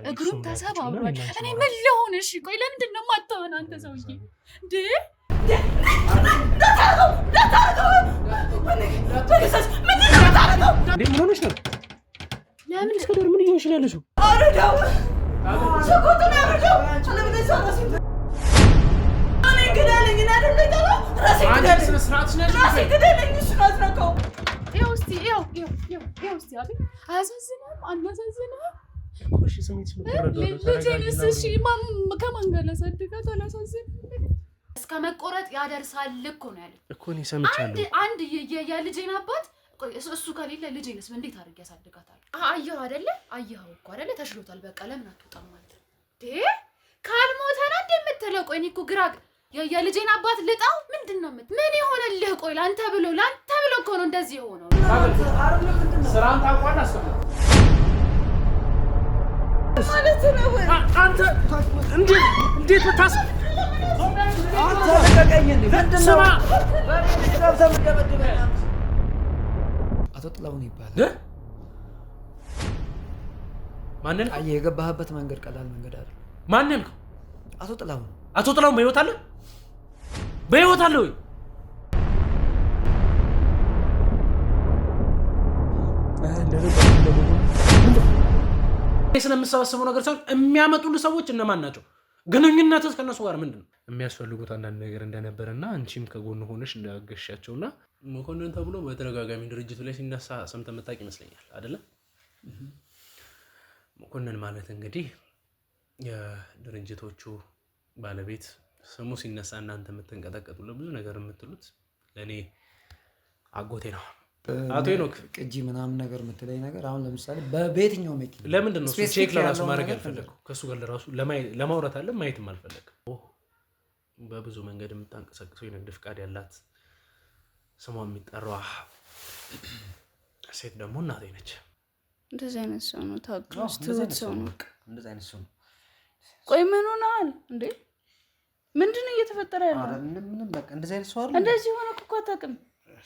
እግሩም ተሰባብሯል። እኔ ምን ልሆን? እሺ ቆይ ለምንድን ነው የማታወን አንተ ሰውዬ? እንዴ ምን ሆነሽ ነው? ለምን እስከዳር ምን እየሆንሽ ነው ያለሽው? አረዳው ሰቆጡን ያረዳው ለምን ሰራሽ? እኔ ግዳለኝ እና አይደለም ራሴ ግዳለኝ ስነ ስርዓት ነሽ። ራሴ ግዳለኝ እሱ ነው አትነካው። ይኸው እስቲ ይኸው አቤት አያሳዝንም? አናሳዝንም? እሺ ስሜት ልጄንስ እሺ ከማን ጋር ላሳድጋት? አላሳዝንም? እስከ መቆረጥ ያደርሳል እኮ ነው ያለኝ እኮ እኔ ሰምቻለሁ። አንድ የልጄን አባት እሱ ከሌለ ልጄንስ እንዴት አድርጌ ያሳድጋታል? አየኸው አይደለ? አየኸው እኮ አይደለ? ተሽሎታል። በቃ ለምን አትወጣም ማለት ነው እንዴ? ካልሞተ ነው እንዴ የምትለው? ቆይ እኔ እኮ ግራ የልጄን አባት ልጣው ምንድነው ምን ይሆነልህ? ቆይ ላንተ ብሎ እኮ ነው እንደዚህ የሆነው። ስራን ታውቋል። አስቀምጥ ማለት ነው። አንተ እንዴት ብታስ አንተ ለቀቀኝ እንዴ? ምንድነው? አቶ ጥላሁን ይባላል። ማንን? የገባህበት መንገድ ቀላል መንገድ አይደለም። ማንን? አቶ ጥላሁን። አቶ ጥላሁን በህይወት አለ? በህይወት አለ ወይ? ስለምሰበሰበው ነገር ሳይሆን የሚያመጡልህ ሰዎች እነማን ናቸው? ግንኙነትስ ከነሱ ጋር ምንድነው? የሚያስፈልጉት አንዳንድ ነገር እንደነበረና አንቺም ከጎን ሆነሽ እንዳገሻቸውና መኮንን ተብሎ በተደጋጋሚ ድርጅቱ ላይ ሲነሳ ሰምተህ የምታውቅ ይመስለኛል አይደለ? መኮንን ማለት እንግዲህ የድርጅቶቹ ባለቤት ስሙ ሲነሳ እናንተ የምትንቀጠቀጡ ለብዙ ነገር የምትሉት ለኔ አጎቴ ነው። አቶ ሄኖክ ቅጂ ምናምን ነገር የምትለኝ ነገር አሁን ለምሳሌ በየትኛው መኪና ለምንድን ነው ቼክ ለራሱ ማድረግ ያልፈለገው? ከሱ ጋር ለራሱ ለማውራት አለ ማየትም አልፈለግም። በብዙ መንገድ የምታንቀሳቅሰው የንግድ ፍቃድ ያላት ስሟ የሚጠራው ሴት ደግሞ እናቴ ነች። እንደዚህ አይነት ሰው ነው ታውቃለህ? ትውት ሰው ነው። እንደዚህ አይነት ሰው ነው። ቆይ ምን ሆነሃል እንዴ? ምንድነው እየተፈጠረ ያለው? ምንም በቃ እንደዚህ አይነት ሰው አይደል? እንደዚህ ሆነ እኮ አታውቅም።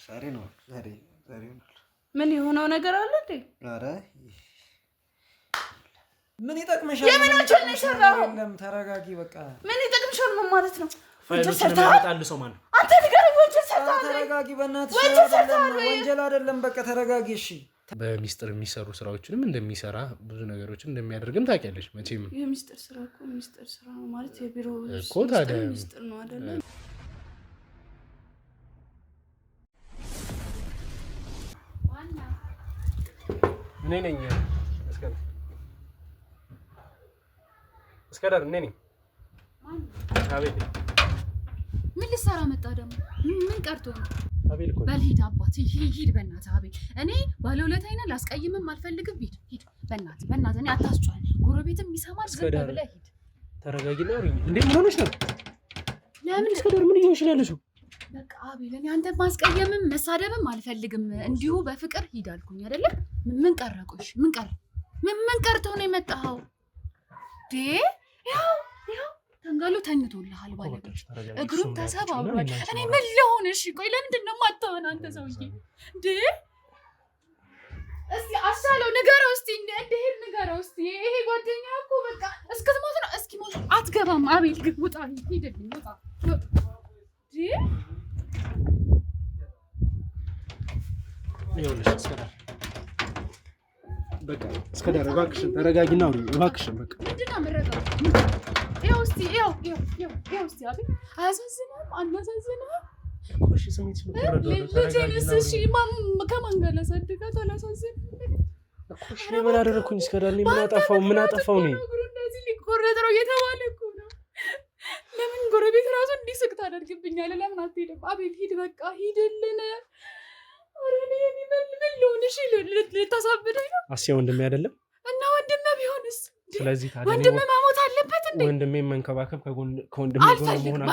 ዛሬ ነው ምን የሆነው ነገር አለ እንዴ? ኧረ ምን ይጠቅምሻል? የምኖችን ነው የሰራው? የለም ተረጋጊ በቃ። ምን ይጠቅምሻል? ምን ማለት ነው? ፋይሎችን የሚያመጣልህ ሰው ማን ነው? አንተ ንገረኝ። ወንጀል ሰርተሃል? ተረጋጊ በእናትሽ። ወንጀል አይደለም በቃ ተረጋጊ እሺ። በሚስጥር የሚሰሩ ስራዎችንም እንደሚሰራ ብዙ ነገሮችን እንደሚያደርግም ታውቂያለሽ መቼም። የሚስጥር ስራ እኮ የሚስጥር ስራ ነው ማለት የቢሮ እኮ ታዲያ ሚስጥር ነው አይደለ? እኔ ነኝ እስከዳር እኔ ነኝ። አቤት። ምን ልትሰራ መጣ ደግሞ? ምን ቀርቶ ነው? አቤል እኮ በልሂድ አባት ሂድ በእናትህ አቤል። እኔ ባለውለታዬን ላስቀይምም አልፈልግም። ሂድ በእናትህ እኔ አታስጨዋል። ጎረቤትም ይሰማል። ዝም ብለህ ሂድ። ተረጋጊና አውሪኝ። እንዴ ምን ሆነሽ ነው? ለምን እስከዳር ምን እየሆንሽ ነው ያለሽው? በቃ አቤል እኔ አንተ ማስቀየምም መሳደብም አልፈልግም። እንዲሁ በፍቅር ሂድ አልኩኝ አይደለ? ምን ቀረቆሽ? ምን ቀርተው ነው የመጣኸው? ያው ተንጋሉ ተኝቶልሃል ባለቤት። እግሩም ተሰባብሯል። እኔ ምን ልሆን? እሺ ቆይ ለምንድን ነው የማታወን አንተ ሰውዬ? እንዴ እስቲ አሻለው ንገረው እስቲ እንደሄድ ንገረው እስቲ። ይሄ ጓደኛ እኮ በቃ እስክትሞት ነው። እስኪሞት አትገባም። አቤል ግን ውጣ፣ ሂድልኝ፣ ውጣ። ይኸውልሽ እስከዳር በቃ እስከዳር እባክሽን ተረጋጊና አውሪኝ እባክሽን። በቃ ምንድን ነው የምረጋው? ይኸው እስቲ አቤል አያሳዝንም? አናሳዝንም? እሺ ስሜትሽ ነው ተረጋጊ። ልጄንስ እሺ ከማን ጋር ላሳድጋት? አላሳዝንም እኮ እሺ ምን አደረኩኝ? እስከዳር እኔ ምን አጠፋው ነው? እንደዚህ ሊቆረጥ ነው እየተባለ እኮ ነው። ለምን ጎረቤት ራሱ እንዲስቅ ታደርግብኛለህ? ለምን አትሄድም? አቤል ሂድ፣ በቃ ሂድልን። አረኔ ምን ልሆን? እሺ ልታሳብደኝ ነው? አስያ ወንድሜ አይደለም እና ወንድሜ ቢሆንስ? ስለዚህ ታዲያ ወንድሜ መሞት አለበት እንዴ? ወንድሜ መንከባከብ ከወንድሜ ጎን መሆን አልችልም ነው?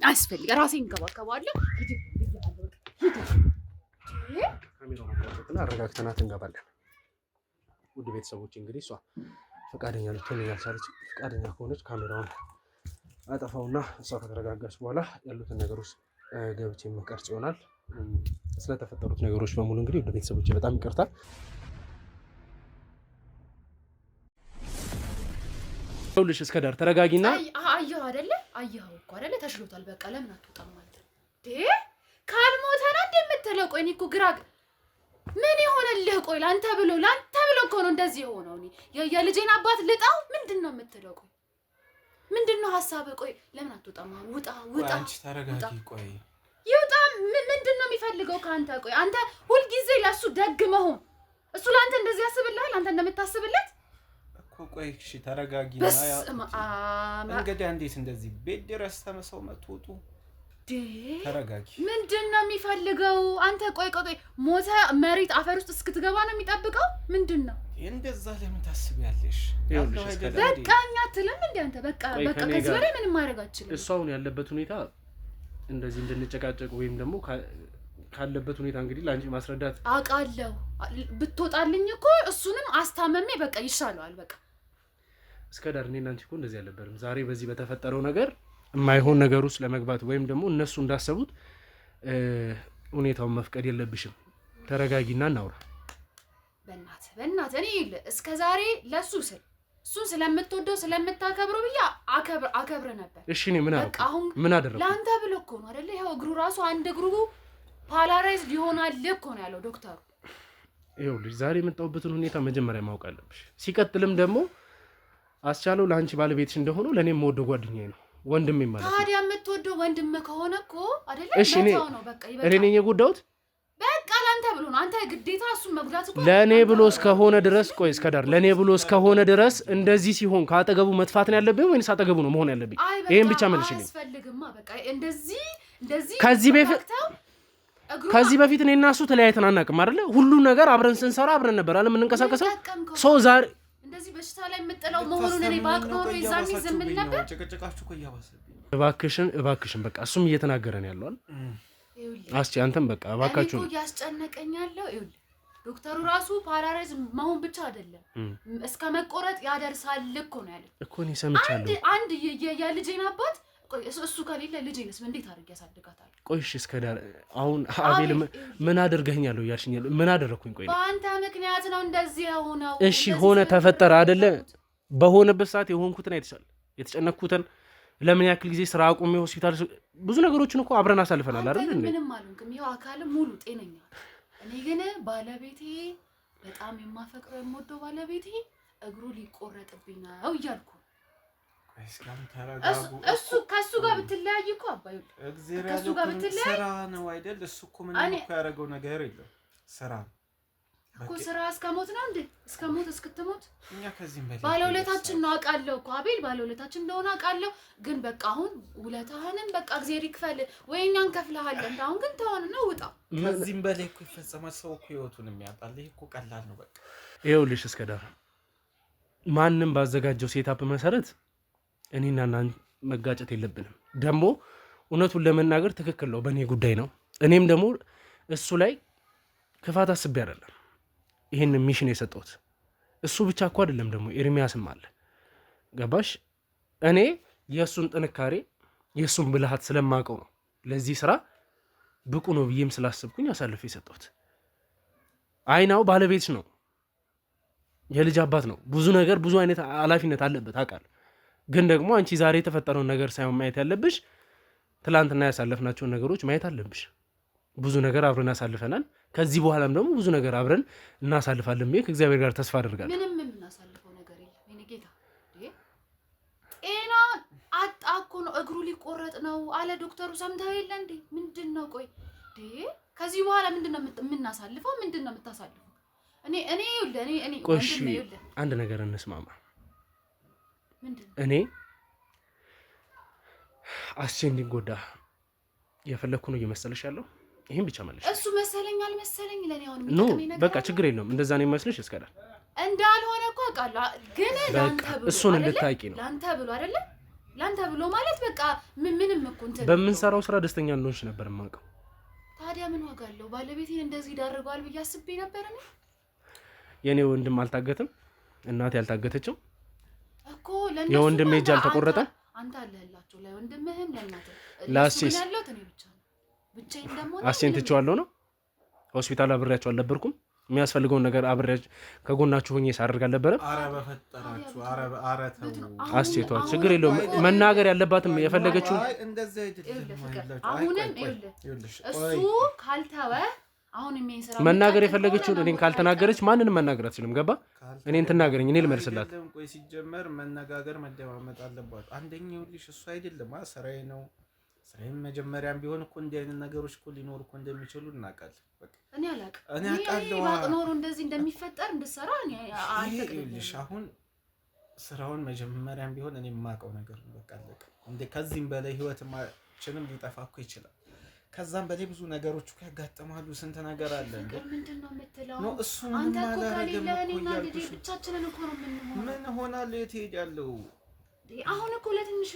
አያስፈልግም። ራሴን እንከባከባለሁ። ካሜራውን አቀርጥና አረጋግተናት እንገባለን። ውድ ቤተሰቦች እንግዲህ እሷ ፈቃደኛ ልትሆን ያልቻለች፣ ፈቃደኛ ከሆነች ካሜራውን አጠፋውና እሷ ከተረጋጋች በኋላ ያሉትን ነገሮች ገብቼ መቀርጽ ይሆናል። ስለተፈጠሩት ነገሮች በሙሉ እንግዲህ ወደ ቤተሰቦቼ በጣም ይቅርታ። ይኸውልሽ እስከ ዳር ተረጋጊና አየሁ አይደለ አየሁ እኮ አይደለ ተሽሎታል በቃ ለምን አትወጣም ማለት ነው ካልሞተ ነው እንደምትለው ቆይ እኔ እኮ ግራ ምን ይሆንልህ ቆይ ላንተ ብሎ እኮ ነው እንደዚህ የሆነው እኔ የልጄን አባት ልጣው ምንድነው የምትለው ቆይ ምንድነው ሐሳብ ቆይ ለምን አትወጣም ውጣ አንቺ ተረጋጊ ቆይ ይውጣ ምንድነው የሚፈልገው ካንተ ቆይ አንተ ሁሉ ጊዜ ለሱ ደግ መሆን እሱ ላንተ እንደዚህ ያስብልሃል አንተ እንደምታስብለት እኮ ቆይ እሺ ተረጋጊና ያ እንግዲህ እንዴት እንደዚህ ቤት ድረስ ተመሰው መጥቶ ተረጋጊ ምንድነው የሚፈልገው አንተ ቆይ ሞተ መሬት አፈር ውስጥ እስክትገባ ነው የሚጠብቀው ምንድነው እንደዛ ለምን ታስቢያለሽ በቃኛ አትልም እንዴ አንተ በቃ ከዚህ በላይ ምንም ማድረግ አትችልም እሱ አሁን ያለበት ሁኔታ እንደዚህ እንድንጨቃጨቅ ወይም ደግሞ ካለበት ሁኔታ እንግዲህ ላንቺ ማስረዳት አውቃለሁ ብትወጣልኝ እኮ እሱንም አስታመሜ በቃ ይሻለዋል በቃ እስከ ዳር እኔና አንቺ እኮ እንደዚህ አልነበረም ዛሬ በዚህ በተፈጠረው ነገር የማይሆን ነገር ውስጥ ለመግባት ወይም ደግሞ እነሱ እንዳሰቡት ሁኔታውን መፍቀድ የለብሽም ተረጋጊና እናውራ በእናትህ እኔ እስከ ዛሬ ለሱ ስል እሱን ስለምትወደው ስለምታከብረው ብዬ አከብረ ነበር እሺ እኔ ምን አደረኩ ላንተ ብሎ እኮ ነው አይደለ ይሄው እግሩ ራሱ አንድ እግሩ ፓላራይዝድ ይሆናል እኮ ነው ያለው ዶክተሩ ይኸውልሽ ዛሬ የመጣሁበትን ሁኔታ መጀመሪያ ማወቅ አለብሽ ሲቀጥልም ደግሞ አስቻለው ለአንቺ ባለቤትሽ እንደሆነ ለኔም ወደው ጓደኛዬ ነው ወንድሜ ማለት ነው ታዲያ የምትወደው ወንድም ከሆነ እኮ አይደለ መታው ነው በቃ ይበቃ እኔ ነኝ የጎዳሁት በቃ ላንተ ብሎ ነው አንተ ግዴታ እሱን መጉዳት እኮ ለኔ ብሎ እስከሆነ ድረስ ቆይ እስከ ዳር ለኔ ብሎ እስከሆነ ድረስ እንደዚህ ሲሆን ካጠገቡ መጥፋት ነው ያለብኝ ወይስ አጠገቡ ነው መሆን ያለብኝ ይሄን ብቻ መልሽልኝ አያስፈልግማ በቃ እንደዚህ ከዚህ በፊት እኔና እሱ ተለያይተን አናውቅም አይደለ ሁሉ ነገር አብረን ስንሰራ አብረን ነበር አለ ምን እንቀሳቀሰው ሶ ዛሬ እንደዚህ በሽታ ላይ የምጥለው መሆኑን እኔ ባቅ ኖሮ ይዛኝ ዝም ብል ነበር ጨቀጨቃችሁ እኮ ያባሰብኝ እባክሽን በቃ እሱም እየተናገረ ነው ያለው አስቺ አንተም በቃ እባካችሁ እኔ ያስጨነቀኛለሁ ይኸውልህ ዶክተሩ ራሱ ፓራላይዝ መሆን ብቻ አይደለም እስከ መቆረጥ ያደርሳል እኮ ነው ያለው እኮ እኔ ሰምቻለሁ አንድ የልጄን አባት ቆይ እሱ ከሌለ ልጄንስ እንዴት አድርጌ ያሳድጋታል ቆይ እሺ እስከ ዳር አሁን አቤል ምን አድርገኛለሁ ያልሽኛል ምን አደረኩኝ ቆይ በአንተ ምክንያት ነው እንደዚህ ሆነው እሺ ሆነ ተፈጠረ አይደለ በሆነበት ሰዓት የሆንኩትን አይተሻል የተጨነኩትን ለምን ያክል ጊዜ ስራ አቁሜ ሆስፒታል ብዙ ነገሮችን እኮ አብረን አሳልፈናል አይደል እንዴ ምንም አልሆንክም ይሄው አካልም ሙሉ ጤነኛ እኔ ግን ባለቤቴ በጣም የማፈቅረው የምወደው ባለቤቴ እግሩ ሊቆረጥብኝ ነው እያልኩ እሱ ከሱ ጋር ብትለያይ እኮ አባዩ ከሱ ጋር ብትለያይ ስራ ነው አይደል እሱ እኮ ምንም እኮ ያደረገው ነገር የለም ስራ እኮ ስራ እስከሞት ነው እንዴ እስከሞት እስክትሞት እኛ ከዚህም በላይ ባለውለታችን ነው አውቃለሁ እኮ አቤል ባለውለታችን እንደሆነ አውቃለሁ ግን በቃ አሁን ውለታህንም በቃ እግዚአብሔር ይክፈል ወይ እኛን ከፍለሃለን አሁን ግን ተሆነ ነው ውጣ ከዚህም በላይ እኮ ይፈጸማል ሰው እኮ ህይወቱን የሚያጣል ይሄ እኮ ቀላል ነው በቃ ይኸውልሽ እስከ ዳር ማንንም ባዘጋጀው ሴታፕ መሰረት እኔና እናን መጋጨት የለብንም ደግሞ እውነቱን ለመናገር ትክክል ነው በእኔ ጉዳይ ነው እኔም ደግሞ እሱ ላይ ክፋት አስቤ አይደለም ይሄን ሚሽን የሰጠሁት እሱ ብቻ እኮ አይደለም ደግሞ ኤርሚያስም አለ ገባሽ እኔ የሱን ጥንካሬ የሱን ብልሃት ስለማውቀው ነው ለዚህ ስራ ብቁ ነው ብዬም ስላሰብኩኝ አሳልፌ የሰጠሁት አይናው ባለቤት ነው የልጅ አባት ነው ብዙ ነገር ብዙ አይነት ኃላፊነት አለበት አውቃለሁ ግን ደግሞ አንቺ ዛሬ የተፈጠረውን ነገር ሳይሆን ማየት ያለብሽ ትላንትና ያሳለፍናቸውን ነገሮች ማየት አለብሽ ብዙ ነገር አብረን አሳልፈናል ከዚህ በኋላም ደግሞ ብዙ ነገር አብረን እናሳልፋለን ብዬ ከእግዚአብሔር ጋር ተስፋ አደርጋለሁ ምንም የምናሳልፈው ነገር የለም የኔ ጌታ ጤና አጣኮ ነው እግሩ ሊቆረጥ ነው አለ ዶክተሩ ሰምተው የለ እንዴ ምንድነው ቆይ ከዚህ በኋላ ምንድነው የምናሳልፈው ምንድነው የምታሳልፈው እኔ ቆይ አንድ ነገር እንስማማ እኔ አስቼ እንዲጎዳ የፈለኩ ነው እየመሰለሽ ያለው ይሄን ብቻ ማለት እሱ መሰለኝ አልመሰለኝ ለኔ አሁን የሚጠቅመኝ ነገር በቃ ችግር የለውም እንደዛ ነው የሚመስልሽ እስከዳር እንዳልሆነ እኮ አውቃለሁ ግን ላንተ ብሎ እሱን እንድታቂ ነው ላንተ ብሎ አይደለ ላንተ ብሎ ማለት በቃ ምንም እኮ እንትን በምንሰራው ስራ ደስተኛ እንደሆንሽ ነበር የማውቀው ታዲያ ምን ዋጋ አለው ባለቤቴን እንደዚህ ዳርጓል ብዬ አስቤ ነበር እኔ የኔ ወንድም አልታገተም እናቴ አልታገተችም እኮ ለነሱ የወንድም እጅ አልተቆረጠም አንተ አለህላችሁ ለወንድምህም ለእናትህ ላሲስ ያለው እኔ ብቻ ብቻዬን ደግሞ አሴንትቻለሁ ነው ሆስፒታል አብሬያቸው አልነበርኩም የሚያስፈልገውን ነገር አብሬያች ከጎናችሁ ሆኜ ሳደርግ አልነበረም? ኧረ በፈጠራችሁ ኧረ ተው አስቴቷ ችግር የለውም መናገር ያለባትም የፈለገችው እንደዚህ አይደለም። አሁንም እሱ ካልተወ አሁን የሚሰራ መናገር የፈለገችውን እኔን ካልተናገረች ማንንም መናገር አትችልም። ገባ? እኔን ትናገረኝ፣ እኔ ልመልስላት። ቆይ ሲጀመር መነጋገር መደማመጥ አለባችሁ። አንደኛው ልጅ እሱ አይደለም ስራዬ ነው። ስራዬም መጀመሪያም ቢሆን እኮ እንዲህ አይነት ነገሮች እኮ ሊኖሩ እኮ እንደሚችሉ እናውቃለን። በቃ እኔ አላውቅም። እኔ አውቃለሁ ኖሮ እንደዚህ እንደሚፈጠር እንድሰራ እኔ አልፈቅድልሽ። አሁን ስራውን መጀመሪያም ቢሆን እኔ የማውቀው ነገር ነው። በቃ አለቀ። እንደ ከዚህም በላይ ህይወታችንም ሊጠፋ እኮ ይችላል። ከዛም በላይ ብዙ ነገሮች እኮ ያጋጥማሉ። ስንት ነገር አለ እንዴ! ምንድነው የምትለው? ነው እሱ አንተ እኮ ከሌለ እኔና ልጄ ብቻችንን እኮ ነው የምንሆነው። ምን ሆናለሁ? የት ሄዳለሁ? አሁን እኮ ለትንሽ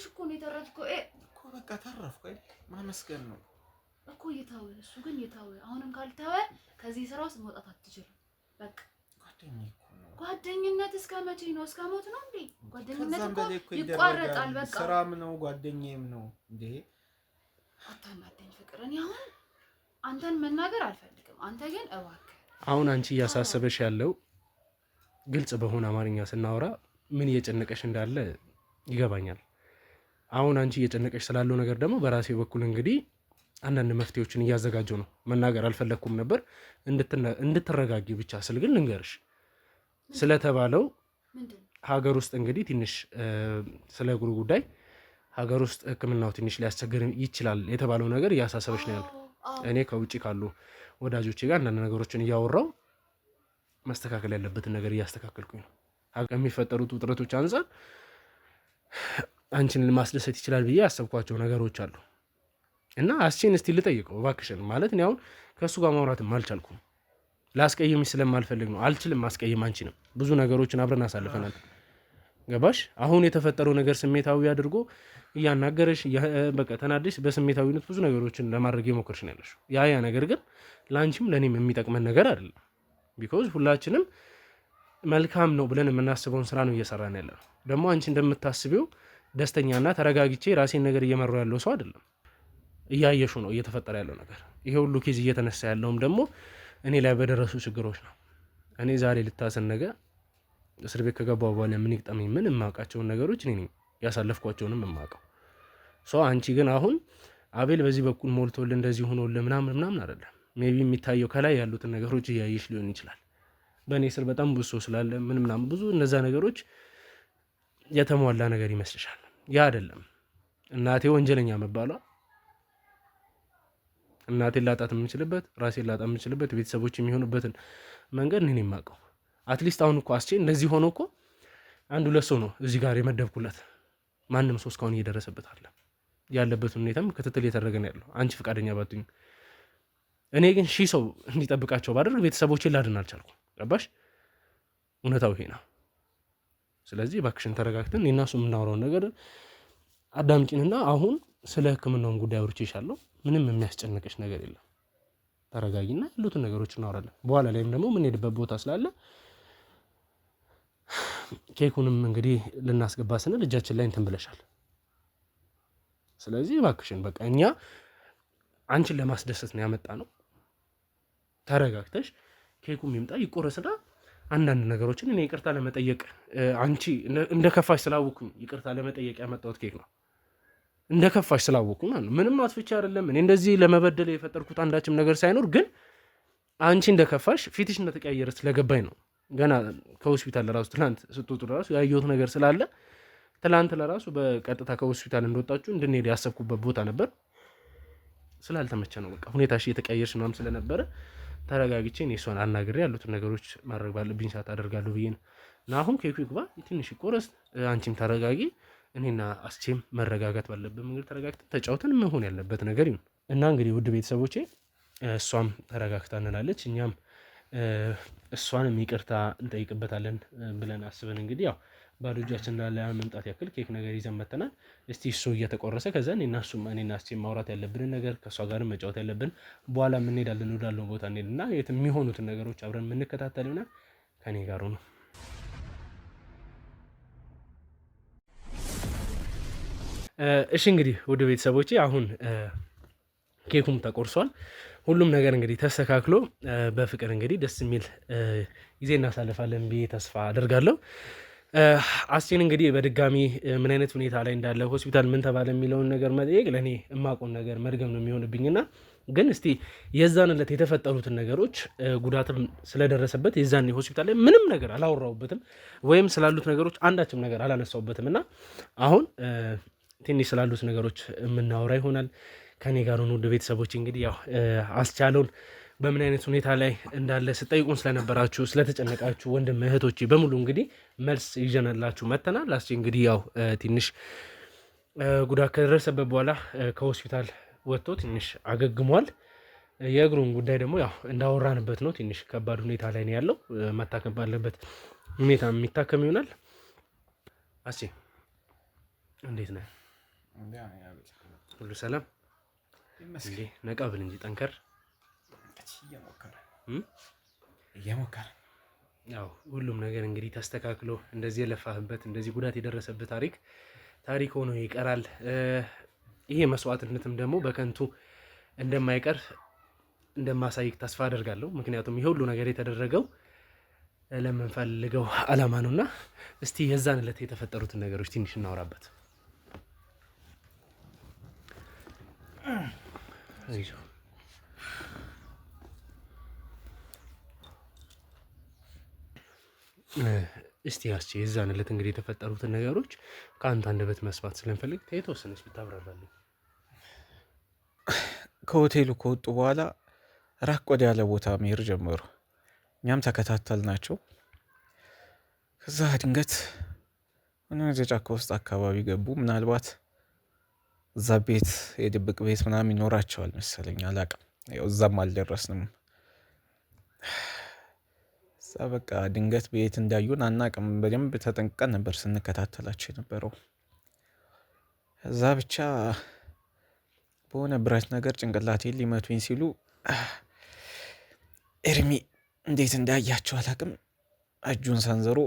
እኮ ነው የተረፍከው እኮ በቃ ተረፍኩ አይደል? ማመስገን ነው እኮ እየታወ እሱ ግን እየታወ አሁንም ካልታወ ከዚህ ስራ ውስጥ መውጣት አትችልም። በቃ ጓደኝነት እስከ መቼ ነው? እስከ ሞት ነው እንዴ? ጓደኝነት እኮ ይቋረጣል። በቃ ስራም ነው ጓደኛዬም ነው እንዴ? አታናደኝ ፍቅር። እኔ አሁን አንተን መናገር አልፈልግም። አንተ ግን እባክህ አሁን አንቺ እያሳሰበሽ ያለው ግልጽ በሆነ አማርኛ ስናወራ ምን እየጨነቀሽ እንዳለ ይገባኛል። አሁን አንቺ እየጨነቀሽ ስላለው ነገር ደግሞ በራሴ በኩል እንግዲህ አንዳንድ መፍትሄዎችን እያዘጋጀው ነው። መናገር አልፈለኩም ነበር እንድትረጋጊ ብቻ ስል ግን ልንገርሽ ስለተባለው ሀገር ውስጥ እንግዲህ ትንሽ ስለ እግሩ ጉዳይ ሀገር ውስጥ ሕክምናው ትንሽ ሊያስቸግር ይችላል የተባለው ነገር እያሳሰበች ነው ያለው። እኔ ከውጭ ካሉ ወዳጆቼ ጋር አንዳንድ ነገሮችን እያወራው መስተካከል ያለበትን ነገር እያስተካከልኩኝ ነው። ከሚፈጠሩት ውጥረቶች አንጻር አንቺን ማስደሰት ይችላል ብዬ ያሰብኳቸው ነገሮች አሉ እና አስቼን እስቲ ልጠይቀው እባክሽን። ማለት እኔ አሁን ከእሱ ጋር ማውራትም አልቻልኩም። ላስቀይምሽ ስለማልፈልግ ነው። አልችልም ማስቀይም አንቺንም። ብዙ ነገሮችን አብረን አሳልፈናል። ገባሽ? አሁን የተፈጠረው ነገር ስሜታዊ አድርጎ እያናገረሽ በቃ ተናደሽ በስሜታዊነት ብዙ ነገሮችን ለማድረግ የሞከርሽ ነው ያለሽው። ያ ነገር ግን ለአንቺም ለእኔም የሚጠቅመን ነገር አይደለም። ቢኮዝ ሁላችንም መልካም ነው ብለን የምናስበውን ስራ ነው እየሰራን ያለ ነው። ደግሞ አንቺ እንደምታስቢው ደስተኛና ተረጋግቼ ራሴን ነገር እየመራው ያለው ሰው አይደለም። እያየሹ ነው እየተፈጠረ ያለው ነገር። ይሄ ሁሉ ኬዝ እየተነሳ ያለውም ደግሞ እኔ ላይ በደረሱ ችግሮች ነው። እኔ ዛሬ ልታሰን ነገር እስር ቤት ከገባው በኋላ ምን ይቅጠመኝ ምን የማውቃቸውን ነገሮች እኔ ያሳለፍኳቸውንም የማውቀው ሰው። አንቺ ግን አሁን አቤል በዚህ በኩል ሞልቶልህ እንደዚህ ሆኖልህ ምናምን አይደለም። ሜቢ የሚታየው ከላይ ያሉትን ነገሮች እያየሽ ሊሆን ይችላል። በእኔ ስር በጣም ብዙ ሰው ስላለ ምናምን ብዙ እነዛ ነገሮች የተሟላ ነገር ይመስልሻል። ያ አይደለም። እናቴ ወንጀለኛ መባሏ እናቴን ላጣት የምችልበት ራሴን ላጣት የምችልበት ቤተሰቦች የሚሆኑበትን መንገድ እኔ የማውቀው። አትሊስት አሁን እኮ አስቼ እንደዚህ ሆኖ እኮ አንድ ሁለት ሰው ነው እዚህ ጋር የመደብኩለት። ማንም ሰው እስካሁን እየደረሰበት አለ። ያለበትን ሁኔታም ክትትል እየተደረገ ነው ያለው። አንቺ ፈቃደኛ ባትኝ እኔ ግን ሺህ ሰው እንዲጠብቃቸው ባደርግ ቤተሰቦቼን ላድን አልቻልኩም። ገባሽ? እውነታው ይሄ ነው። ስለዚህ እባክሽን ተረጋግተን እኔና እሱ የምናወራውን ነገር አዳምጪንና አሁን ስለ ሕክምናውን ጉዳይ አውርቼሻለሁ። ምንም የሚያስጨንቅሽ ነገር የለም። ተረጋጊና ያሉትን ነገሮች እናወራለን። በኋላ ላይም ደግሞ የምንሄድበት ቦታ ስላለ ኬኩንም እንግዲህ ልናስገባ ስንል እጃችን ላይ እንትን ብለሻል። ስለዚህ እባክሽን በቃ እኛ አንቺን ለማስደሰት ነው ያመጣ ነው። ተረጋግተሽ ኬኩም ይምጣ ይቆረስና አንዳንድ ነገሮችን እኔ ይቅርታ ለመጠየቅ አንቺ እንደ ከፋሽ ስላወኩኝ ይቅርታ ለመጠየቅ ያመጣሁት ኬክ ነው። እንደ ከፋሽ ስላወኩኝ ማለት ነው። ምንም አጥፍቼ አይደለም። እኔ እንደዚህ ለመበደል የፈጠርኩት አንዳችም ነገር ሳይኖር ግን አንቺ እንደ ከፋሽ ፊትሽ እንደተቀያየረ ስለገባኝ ነው። ገና ከሆስፒታል ለራሱ ትላንት ስትወጡ ለራሱ ያየሁት ነገር ስላለ ትላንት ለራሱ በቀጥታ ከሆስፒታል እንደወጣችሁ እንድንሄድ ያሰብኩበት ቦታ ነበር። ስላልተመቸ ነው በቃ ሁኔታሽ እየተቀያየርሽ ምናምን ስለነበረ ተረጋግቼ እኔ እሷን አናግሬ ያሉትን ነገሮች ማድረግ ባለብኝ ሰዓት አደርጋለሁ ብዬ ነው። እና አሁን ኬኩ ይግባ፣ ትንሽ ይቆረስ፣ አንቺም ተረጋጊ፣ እኔና አስቼም መረጋጋት ባለበት መንገድ ተረጋግተን ተጫውተን መሆን ያለበት ነገር ይሁን እና እንግዲህ ውድ ቤተሰቦቼ እሷም ተረጋግታ እንላለች፣ እኛም እሷንም ይቅርታ እንጠይቅበታለን ብለን አስበን እንግዲህ ያው ባዶ እጃችን እንዳለ መምጣት ያክል ኬክ ነገር ይዘን መተናል። እስቲ እሱ እየተቆረሰ ከዛ እኔና አስቼም ማውራት ያለብንን ነገር ከእሷ ጋርም መጫወት ያለብን በኋላ እንሄዳለን ወዳለው ቦታ እንሄድና የሚሆኑትን ነገሮች አብረን የምንከታተል ይሆናል። ከኔ ጋር ነው። እሺ እንግዲህ ወደ ቤተሰቦቼ አሁን ኬኩም ተቆርሷል። ሁሉም ነገር እንግዲህ ተስተካክሎ በፍቅር እንግዲህ ደስ የሚል ጊዜ እናሳልፋለን ብዬ ተስፋ አደርጋለሁ። አስቴን እንግዲህ በድጋሚ ምን አይነት ሁኔታ ላይ እንዳለ ሆስፒታል ምን ተባለ የሚለውን ነገር መጠየቅ ለእኔ የማውቀውን ነገር መድገም ነው የሚሆንብኝና ግን እስቲ የዛን ዕለት የተፈጠሩትን ነገሮች ጉዳትም ስለደረሰበት የዛን ሆስፒታል ላይ ምንም ነገር አላወራውበትም ወይም ስላሉት ነገሮች አንዳችም ነገር አላነሳውበትም እና አሁን ትንሽ ስላሉት ነገሮች የምናወራ ይሆናል። ከኔ ጋር ሆኑ ውድ ቤተሰቦች። እንግዲህ ያው አስቻለውን በምን አይነት ሁኔታ ላይ እንዳለ ስጠይቁን ስለነበራችሁ ስለተጨነቃችሁ ወንድም እህቶቼ በሙሉ እንግዲህ መልስ ይዘንላችሁ መጥተናል። አስቼ እንግዲህ ያው ትንሽ ጉዳት ከደረሰበት በኋላ ከሆስፒታል ወጥቶ ትንሽ አገግሟል። የእግሩን ጉዳይ ደግሞ ያው እንዳወራንበት ነው። ትንሽ ከባድ ሁኔታ ላይ ነው ያለው። መታከም ባለበት ሁኔታ የሚታከም ይሆናል። አስቼ እንዴት ነህ? ሁሉ ሰላም? ነቃ ብል እንጂ ጠንከር እየሞከረ ያው ሁሉም ነገር እንግዲህ ተስተካክሎ እንደዚህ የለፋህበት እንደዚህ ጉዳት የደረሰበት ታሪክ ሆኖ ይቀራል። ይሄ መስዋዕትነትም ደግሞ በከንቱ እንደማይቀር እንደማሳይክ ተስፋ አደርጋለሁ። ምክንያቱም ይሄ ሁሉ ነገር የተደረገው ለምንፈልገው አላማ ነውና እስቲ የዛን ዕለት የተፈጠሩትን ነገሮች ትንሽ እናወራበት። እስቲ አስቼ የዛን ዕለት እንግዲህ የተፈጠሩትን ነገሮች ከአንተ አንደበት መስማት ስለምፈልግ የተወሰነች ብታብራራልኝ። ከሆቴሉ ከወጡ በኋላ ራቅ ወደ ያለ ቦታ መሄድ ጀመሩ። እኛም ተከታተልናቸው። ከዛ ድንገት ወደ ጫካ ውስጥ አካባቢ ገቡ። ምናልባት እዛ ቤት የድብቅ ቤት ምናምን ይኖራቸዋል መሰለኝ፣ አላቅም። ያው እዛም አልደረስንም። እዛ በቃ ድንገት ቤት እንዳዩን አናቅም። በደንብ ተጠንቅቀን ነበር ስንከታተላቸው የነበረው። እዛ ብቻ በሆነ ብረት ነገር ጭንቅላቴን ሊመቱኝ ሲሉ ኤርሚ እንዴት እንዳያቸው አላቅም፣ እጁን ሰንዝሮ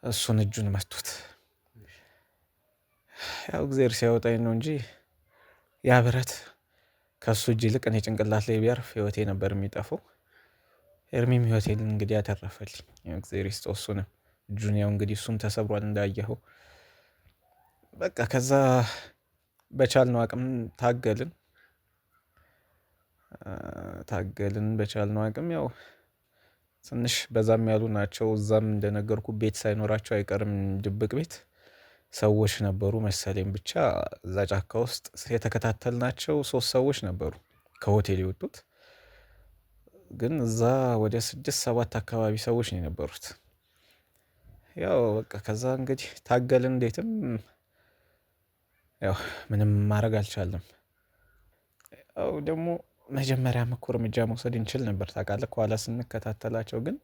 እሱን እጁን መቱት። ያው እግዚአብሔር ሲያወጣኝ ነው እንጂ ያ ብረት ከሱ እጅ ይልቅ እኔ ጭንቅላት ላይ ቢያርፍ ህይወቴ ነበር የሚጠፋው። ኤርሚም ህይወቴን እንግዲህ ያተረፈልኝ እግዚአብሔር ይስጠው። እሱንም እጁን ያው እንግዲህ እሱም ተሰብሯል እንዳየኸው። በቃ ከዛ በቻልነው አቅም ታገልን በቻልነው አቅም። ያው ትንሽ በዛም ያሉ ናቸው። እዛም እንደነገርኩ ቤት ሳይኖራቸው አይቀርም ድብቅ ቤት ሰዎች ነበሩ መሰለኝ። ብቻ እዛ ጫካ ውስጥ የተከታተልናቸው 3 ሰዎች ነበሩ ከሆቴል የወጡት። ግን እዛ ወደ 6-7 አካባቢ ሰዎች ነው የነበሩት። ያው በቃ ከዛ እንግዲህ ታገልን። እንዴትም ያው ምንም ማድረግ አልቻለም። ያው ደግሞ መጀመሪያም እኮ እርምጃ መውሰድ እንችል ነበር ታውቃለህ፣ ከኋላ ስንከታተላቸው። ግን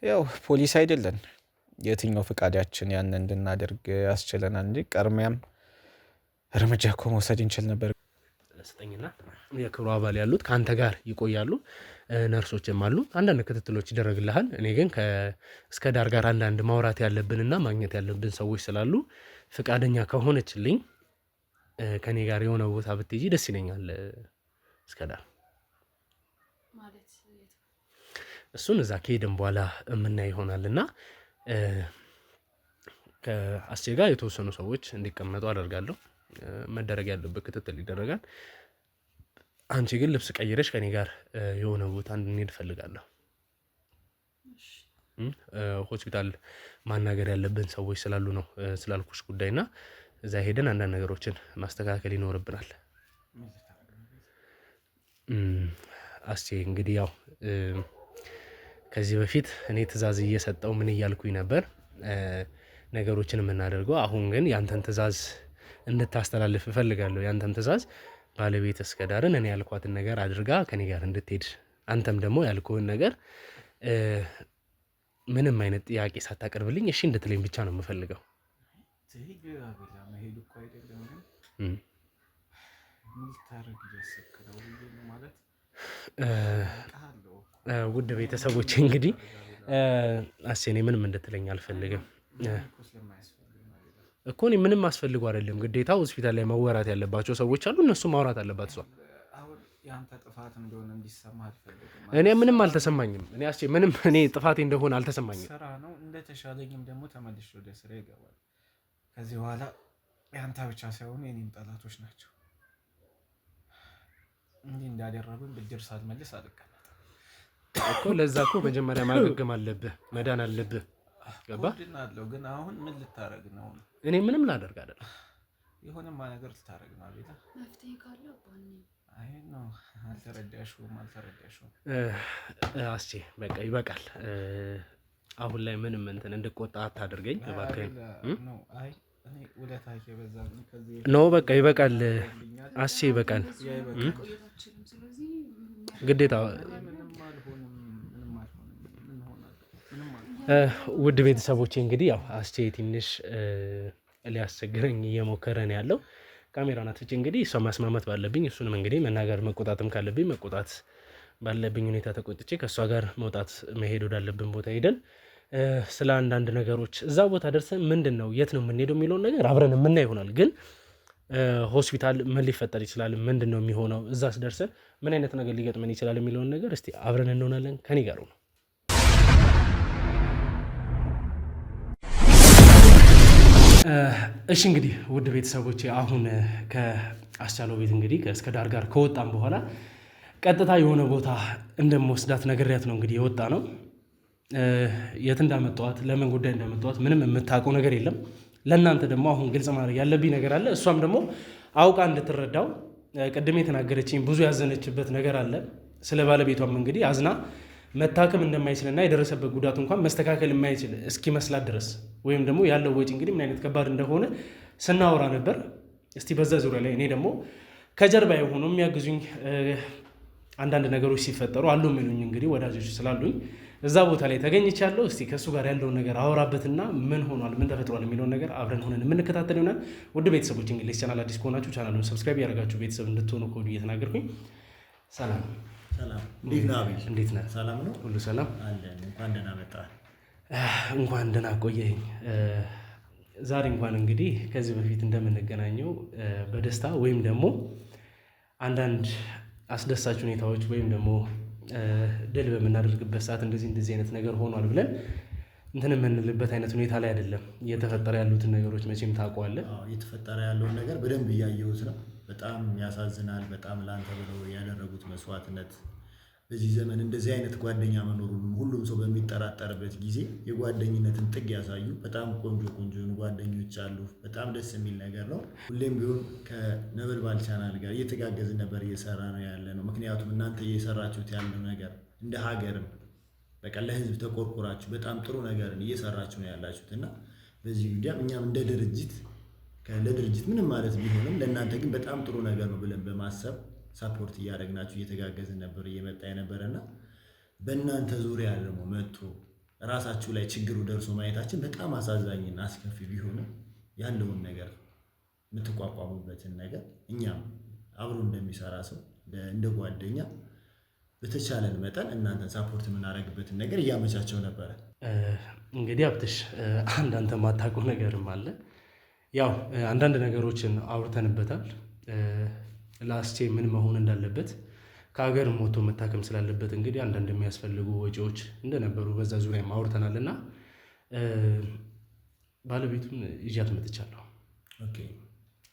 ያው ፖሊስ አይደለን፣ የትኛው ፍቃዳችን ያን እንድናደርግ ያስችለናል እንጂ ቀድሚያም እርምጃ እኮ መውሰድ እንችል ነበር። ስጠኝና የክብሩ አባል ያሉት ከአንተ ጋር ይቆያሉ፣ ነርሶችም አሉ፣ አንዳንድ ክትትሎች ይደረግልሃል። እኔ ግን እስከ ዳር ጋር አንዳንድ ማውራት ያለብንና ማግኘት ያለብን ሰዎች ስላሉ ፍቃደኛ ከሆነችልኝ ከኔ ጋር የሆነ ቦታ ብትሄጂ ደስ ይለኛል። እስከ ዳር እሱን እዛ ከሄድን በኋላ የምናይ ይሆናልና ከአስቼ ጋር የተወሰኑ ሰዎች እንዲቀመጡ አደርጋለሁ። መደረግ ያለበት ክትትል ይደረጋል። አንቺ ግን ልብስ ቀይረሽ ከኔ ጋር የሆነ ቦታ እንድንሄድ እፈልጋለሁ። ሆስፒታል ማናገር ያለብን ሰዎች ስላሉ ነው ስላልኩሽ ጉዳይና እዛ ሄደን አንዳንድ ነገሮችን ማስተካከል ይኖርብናል። አስቼ እንግዲህ ያው ከዚህ በፊት እኔ ትዕዛዝ እየሰጠው ምን እያልኩኝ ነበር ነገሮችን የምናደርገው። አሁን ግን ያንተን ትዕዛዝ እንድታስተላልፍ እፈልጋለሁ። ያንተም ትዕዛዝ ባለቤት እስከ ዳርን እኔ ያልኳትን ነገር አድርጋ ከኔ ጋር እንድትሄድ፣ አንተም ደግሞ ያልኩህን ነገር ምንም አይነት ጥያቄ ሳታቀርብልኝ እሺ እንድትለኝ ብቻ ነው የምፈልገው። ውድ ቤተሰቦች እንግዲህ አስቼ እኔ ምንም እንድትለኝ አልፈልግም። እኮ እኔ ምንም አስፈልጉ አይደለም ግዴታ ሆስፒታል ላይ መወራት ያለባቸው ሰዎች አሉ እነሱ ማውራት አለባት እሷ አሁን ያንተ ጥፋት እንደሆነ እንዲሰማ አልፈልግም እኔ ምንም አልተሰማኝም እኔ ምንም እኔ ጥፋቴ እንደሆነ አልተሰማኝም ስራ ነው እንደተሻለኝም ደግሞ ተመልሼ ወደ ስራ ይገባል ከዚህ በኋላ ያንተ ብቻ ሳይሆን የኔም ጠላቶች ናቸው እንዴ እንዳደረጉኝ ብድር ሳልመልስ አልቀመጥም እኮ ለዛ እኮ መጀመሪያ ማገገም አለብህ መዳን አለብህ ገባ ድናለሁ ግን አሁን ምን ልታረግ ነው እኔ ምንም ላደርግ አይደለም የሆነማ ነገር ልታረግ ነው አቤታ መፍትሄ ካለ አባኔ አይ ነው አልተረዳሽውም አስቼ በቃ ይበቃል አሁን ላይ ምንም እንትን እንድቆጣ አታድርገኝ እባክህ አይ እኔ ውለታዬ በዛብኝ ከዚህ ነው በቃ ይበቃል አስቼ ይበቃል ግዴታ ውድ ቤተሰቦቼ እንግዲህ ያው አስቼ ትንሽ ሊያስቸግረኝ እየሞከረ ነው ያለው ካሜራውን አጥፍቼ እንግዲህ እሷ ማስማማት ባለብኝ እሱንም እንግዲህ መናገር መቆጣትም ካለብኝ መቆጣት ባለብኝ ሁኔታ ተቆጥቼ ከእሷ ጋር መውጣት መሄድ ወዳለብን ቦታ ሄደን ስለ አንዳንድ ነገሮች እዛ ቦታ ደርሰን ምንድን ነው የት ነው የምንሄደው የሚለውን ነገር አብረን የምናይ ይሆናል ግን ሆስፒታል ምን ሊፈጠር ይችላል ምንድን ነው የሚሆነው እዛስ ደርሰን ምን አይነት ነገር ሊገጥመን ይችላል የሚለውን ነገር እስቲ አብረን እንሆናለን ከኔ ጋር ነው እሺ እንግዲህ ውድ ቤተሰቦቼ አሁን ከአስቻለው ቤት እንግዲህ እስከ ዳር ጋር ከወጣን በኋላ ቀጥታ የሆነ ቦታ እንደምወስዳት ነግሬያት ነው እንግዲህ የወጣ ነው የት እንዳመጣኋት ለምን ጉዳይ እንዳመጣኋት ምንም የምታውቀው ነገር የለም ለእናንተ ደግሞ አሁን ግልጽ ማድረግ ያለብኝ ነገር አለ እሷም ደግሞ አውቃ እንድትረዳው ቅድም የተናገረችኝ ብዙ ያዘነችበት ነገር አለ ስለ ባለቤቷም እንግዲህ አዝና መታከም እንደማይችልና የደረሰበት ጉዳት እንኳን መስተካከል የማይችል እስኪመስላት ድረስ ወይም ደግሞ ያለው ወጪ እንግዲህ ምን አይነት ከባድ እንደሆነ ስናወራ ነበር እስቲ በዛ ዙሪያ ላይ እኔ ደግሞ ከጀርባ የሆኑ የሚያግዙኝ አንዳንድ ነገሮች ሲፈጠሩ አሉ የሚሉኝ እንግዲህ ወዳጆች ስላሉኝ እዛ ቦታ ላይ ተገኝቻለሁ እስቲ ከሱ ጋር ያለውን ነገር አወራበትና ምን ሆኗል ምን ተፈጥሯል የሚለውን ነገር አብረን ሆነን የምንከታተል ይሆናል ውድ ቤተሰቦች እንግዲህ ቻናል አዲስ ከሆናችሁ ቻናሉን ሰብስክራይብ ያደርጋችሁ ቤተሰብ እንድትሆኑ ኮድ እየተናገርኩኝ ሰላም እንዴት ነህ አቤል? እንዴት ነህ? ሰላም ነው? ሁሉ ሰላም አለን። እንኳን ደህና መጣህ። እንኳን ደህና ቆየኝ። ዛሬ እንኳን እንግዲህ ከዚህ በፊት እንደምንገናኘው በደስታ ወይም ደግሞ አንዳንድ አስደሳች ሁኔታዎች ወይም ደግሞ ድል በምናደርግበት ሰዓት እንደዚህ አይነት ነገር ሆኗል ብለን እንትን የምንልበት አይነት ሁኔታ ላይ አይደለም። እየተፈጠረ ያሉትን ነገሮች መቼም ታውቀዋለህ። እየተፈጠረ ያለውን ነገር በደንብ እያየሁት ነው። በጣም ያሳዝናል። በጣም ለአንተ ብለው ያደረጉት መስዋዕትነት በዚህ ዘመን እንደዚህ አይነት ጓደኛ መኖሩን ሁሉም ሰው በሚጠራጠርበት ጊዜ የጓደኝነትን ጥግ ያሳዩ በጣም ቆንጆ የሆኑ ጓደኞች አሉ። በጣም ደስ የሚል ነገር ነው። ሁሌም ቢሆን ከነበልባል ቻናል ጋር እየተጋገዝን ነበር እየሰራ ነው ያለ ነው። ምክንያቱም እናንተ እየሰራችሁት ያለው ነገር እንደ ሀገርም በቃ ለህዝብ ተቆርቆራችሁ በጣም ጥሩ ነገርን እየሰራችሁ ነው ያላችሁት እና በዚህ ጉዳይም እኛም እንደ ድርጅት ለድርጅት ምንም ማለት ቢሆንም ለእናንተ ግን በጣም ጥሩ ነገር ነው ብለን በማሰብ ሳፖርት እያደረግናችሁ እየተጋገዝን ነበር እየመጣ የነበረና በእናንተ ዙሪያ ደግሞ መጥቶ ራሳችሁ ላይ ችግሩ ደርሶ ማየታችን በጣም አሳዛኝና አስከፊ ቢሆንም ያለውን ነገር የምትቋቋሙበትን ነገር እኛም አብሮ እንደሚሰራ ሰው እንደ ጓደኛ በተቻለን መጠን እናንተን ሳፖርት የምናደርግበትን ነገር እያመቻቸው ነበረ። እንግዲህ አብትሽ አንዳንተ ማታውቀው ነገርም አለ። ያው አንዳንድ ነገሮችን አውርተንበታል። ላስቼ ምን መሆን እንዳለበት ከሀገር ሞቶ መታከም ስላለበት እንግዲህ አንዳንድ የሚያስፈልጉ ወጪዎች እንደነበሩ በዛ ዙሪያ አውርተናል እና ባለቤቱን ይዣት መጥቻለሁ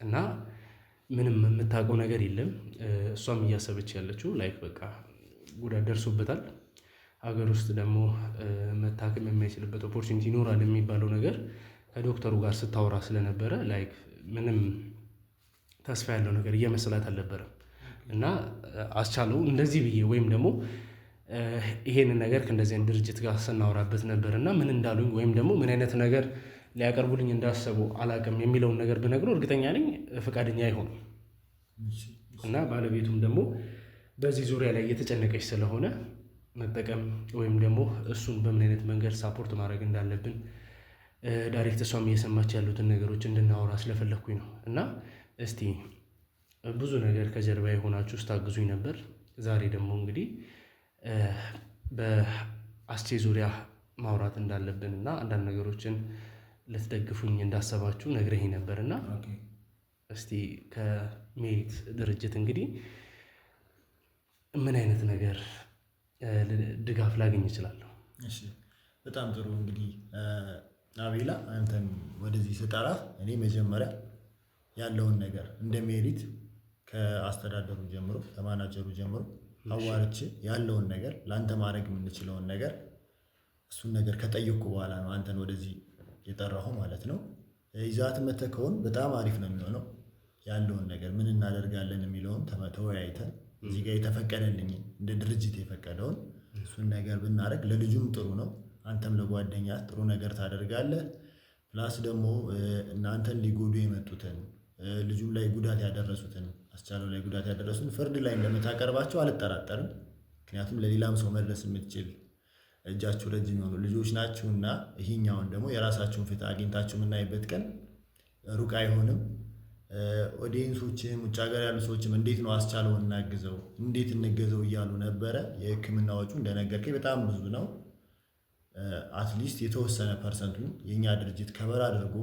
እና ምንም የምታውቀው ነገር የለም። እሷም እያሰበች ያለችው ላይክ በቃ ጉዳት ደርሶበታል፣ ሀገር ውስጥ ደግሞ መታከም የማይችልበት ኦፖርቹኒቲ ይኖራል የሚባለው ነገር ከዶክተሩ ጋር ስታወራ ስለነበረ ላይክ ምንም ተስፋ ያለው ነገር እየመሰላት አልነበረም እና አስቻለው እንደዚህ ብዬ ወይም ደግሞ ይሄንን ነገር ከእንደዚህ አይነት ድርጅት ጋር ስናወራበት ነበር እና ምን እንዳሉኝ ወይም ደግሞ ምን አይነት ነገር ሊያቀርቡልኝ እንዳሰቡ አላውቅም የሚለውን ነገር ብነግረው እርግጠኛ ነኝ ፈቃደኛ አይሆንም እና ባለቤቱም ደግሞ በዚህ ዙሪያ ላይ እየተጨነቀች ስለሆነ መጠቀም ወይም ደግሞ እሱን በምን አይነት መንገድ ሳፖርት ማድረግ እንዳለብን ዳይሬክት እሷም እየሰማች ያሉትን ነገሮች እንድናወራ ስለፈለግኩኝ ነው እና እስቲ ብዙ ነገር ከጀርባ የሆናችሁ ስታግዙኝ ነበር። ዛሬ ደግሞ እንግዲህ በአስቼ ዙሪያ ማውራት እንዳለብን እና አንዳንድ ነገሮችን ልትደግፉኝ እንዳሰባችሁ ነግረኸኝ ነበርና እስቲ ከሜሪት ድርጅት እንግዲህ ምን አይነት ነገር ድጋፍ ላገኝ እችላለሁ? እሺ በጣም ጥሩ። እንግዲህ አቤላ አንተን ወደዚህ ስጠራ እኔ መጀመሪያ ያለውን ነገር እንደ ሜሪት ከአስተዳደሩ ጀምሮ ከማናጀሩ ጀምሮ አዋርቼ ያለውን ነገር ለአንተ ማድረግ የምንችለውን ነገር እሱን ነገር ከጠየቅኩ በኋላ ነው አንተን ወደዚህ የጠራሁ ማለት ነው። ይዛት መተህ ከሆነ በጣም አሪፍ ነው የሚሆነው። ያለውን ነገር ምን እናደርጋለን የሚለውን ተወያይተን እዚህ ጋር የተፈቀደልኝ እንደ ድርጅት የፈቀደውን እሱን ነገር ብናደርግ ለልጁም ጥሩ ነው። አንተም ለጓደኛ ጥሩ ነገር ታደርጋለህ። ፕላስ ደግሞ እናንተን ሊጎዱ የመጡትን ልጁም ላይ ጉዳት ያደረሱትን አስቻለው ላይ ጉዳት ያደረሱትን ፍርድ ላይ እንደምታቀርባቸው አልጠራጠርም። ምክንያቱም ለሌላም ሰው መድረስ የምትችል እጃችሁ ረጅም የሆኑ ልጆች ናችሁና ይሄኛውን ደግሞ የራሳችሁን ፍትህ አግኝታችሁ የምናይበት ቀን ሩቅ አይሆንም። ኦዲየንሶችም ውጭ ሀገር ያሉ ሰዎችም እንዴት ነው አስቻለውን እናግዘው እንዴት እንገዘው እያሉ ነበረ። የህክምና ወጪው እንደነገርከኝ በጣም ብዙ ነው። አትሊስት የተወሰነ ፐርሰንቱን የኛ ድርጅት ከበር አድርጎ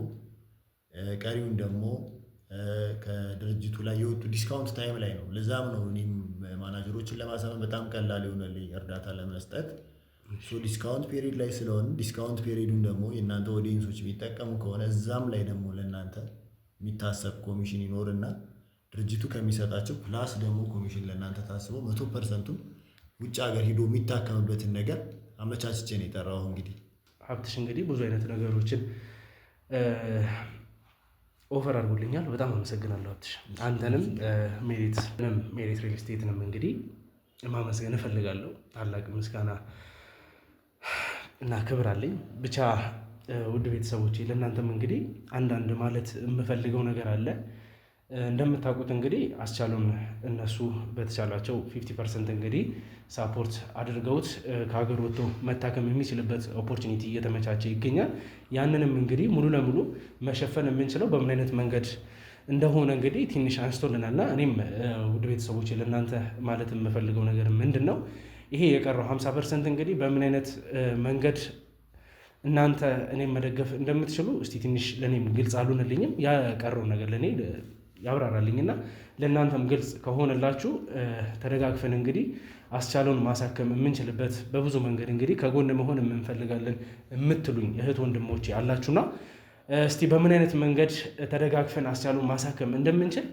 ቀሪውን ደግሞ ከድርጅቱ ላይ የወጡ ዲስካውንት ታይም ላይ ነው። ለዛም ነው እኔም ማናጀሮችን ለማሳመን በጣም ቀላል የሆነልኝ እርዳታ ለመስጠት። ዲስካውንት ፔሪድ ላይ ስለሆነ ዲስካውንት ፔሪዱን ደግሞ የእናንተ ኦዲየንሶች የሚጠቀሙ ከሆነ እዛም ላይ ደግሞ ለእናንተ የሚታሰብ ኮሚሽን ይኖርና ድርጅቱ ከሚሰጣቸው ፕላስ ደግሞ ኮሚሽን ለእናንተ ታስቦ 100%ቱን ውጭ ሀገር ሂዶ የሚታከምበትን ነገር አመቻችቼ ነው የጠራው። እንግዲህ ሀብትሽ እንግዲህ ብዙ አይነት ነገሮችን ኦፈር አድርጎልኛል። በጣም አመሰግናለሁ ሀብትሽ። አንተንም ሜሪት ሪል ስቴትንም እንግዲህ ማመስገን እፈልጋለሁ። ታላቅ ምስጋና እና ክብር አለኝ። ብቻ ውድ ቤተሰቦቼ ለእናንተም እንግዲህ አንዳንድ ማለት የምፈልገው ነገር አለ። እንደምታውቁት እንግዲህ አስቻለውን እነሱ በተቻላቸው 50% እንግዲህ ሳፖርት አድርገውት ከሀገር ወጥቶ መታከም የሚችልበት ኦፖርቹኒቲ እየተመቻቸ ይገኛል። ያንንም እንግዲህ ሙሉ ለሙሉ መሸፈን የምንችለው በምን አይነት መንገድ እንደሆነ እንግዲህ ትንሽ አንስቶልናልና እኔም ውድ ቤተሰቦቼ ለእናንተ ማለት የምፈልገው ነገር ምንድን ነው፣ ይሄ የቀረው 50% እንግዲህ በምን አይነት መንገድ እናንተ እኔም መደገፍ እንደምትችሉ እስቲ ትንሽ ለእኔም ግልጽ አልሆነልኝም። ያቀረው ነገር ለእኔ ያብራራልኝና ለእናንተም ግልጽ ከሆነላችሁ ተደጋግፈን እንግዲህ አስቻለውን ማሳከም የምንችልበት በብዙ መንገድ እንግዲህ ከጎን መሆን የምንፈልጋለን የምትሉኝ እህት ወንድሞቼ አላችሁና እስቲ በምን አይነት መንገድ ተደጋግፈን አስቻለውን ማሳከም እንደምንችል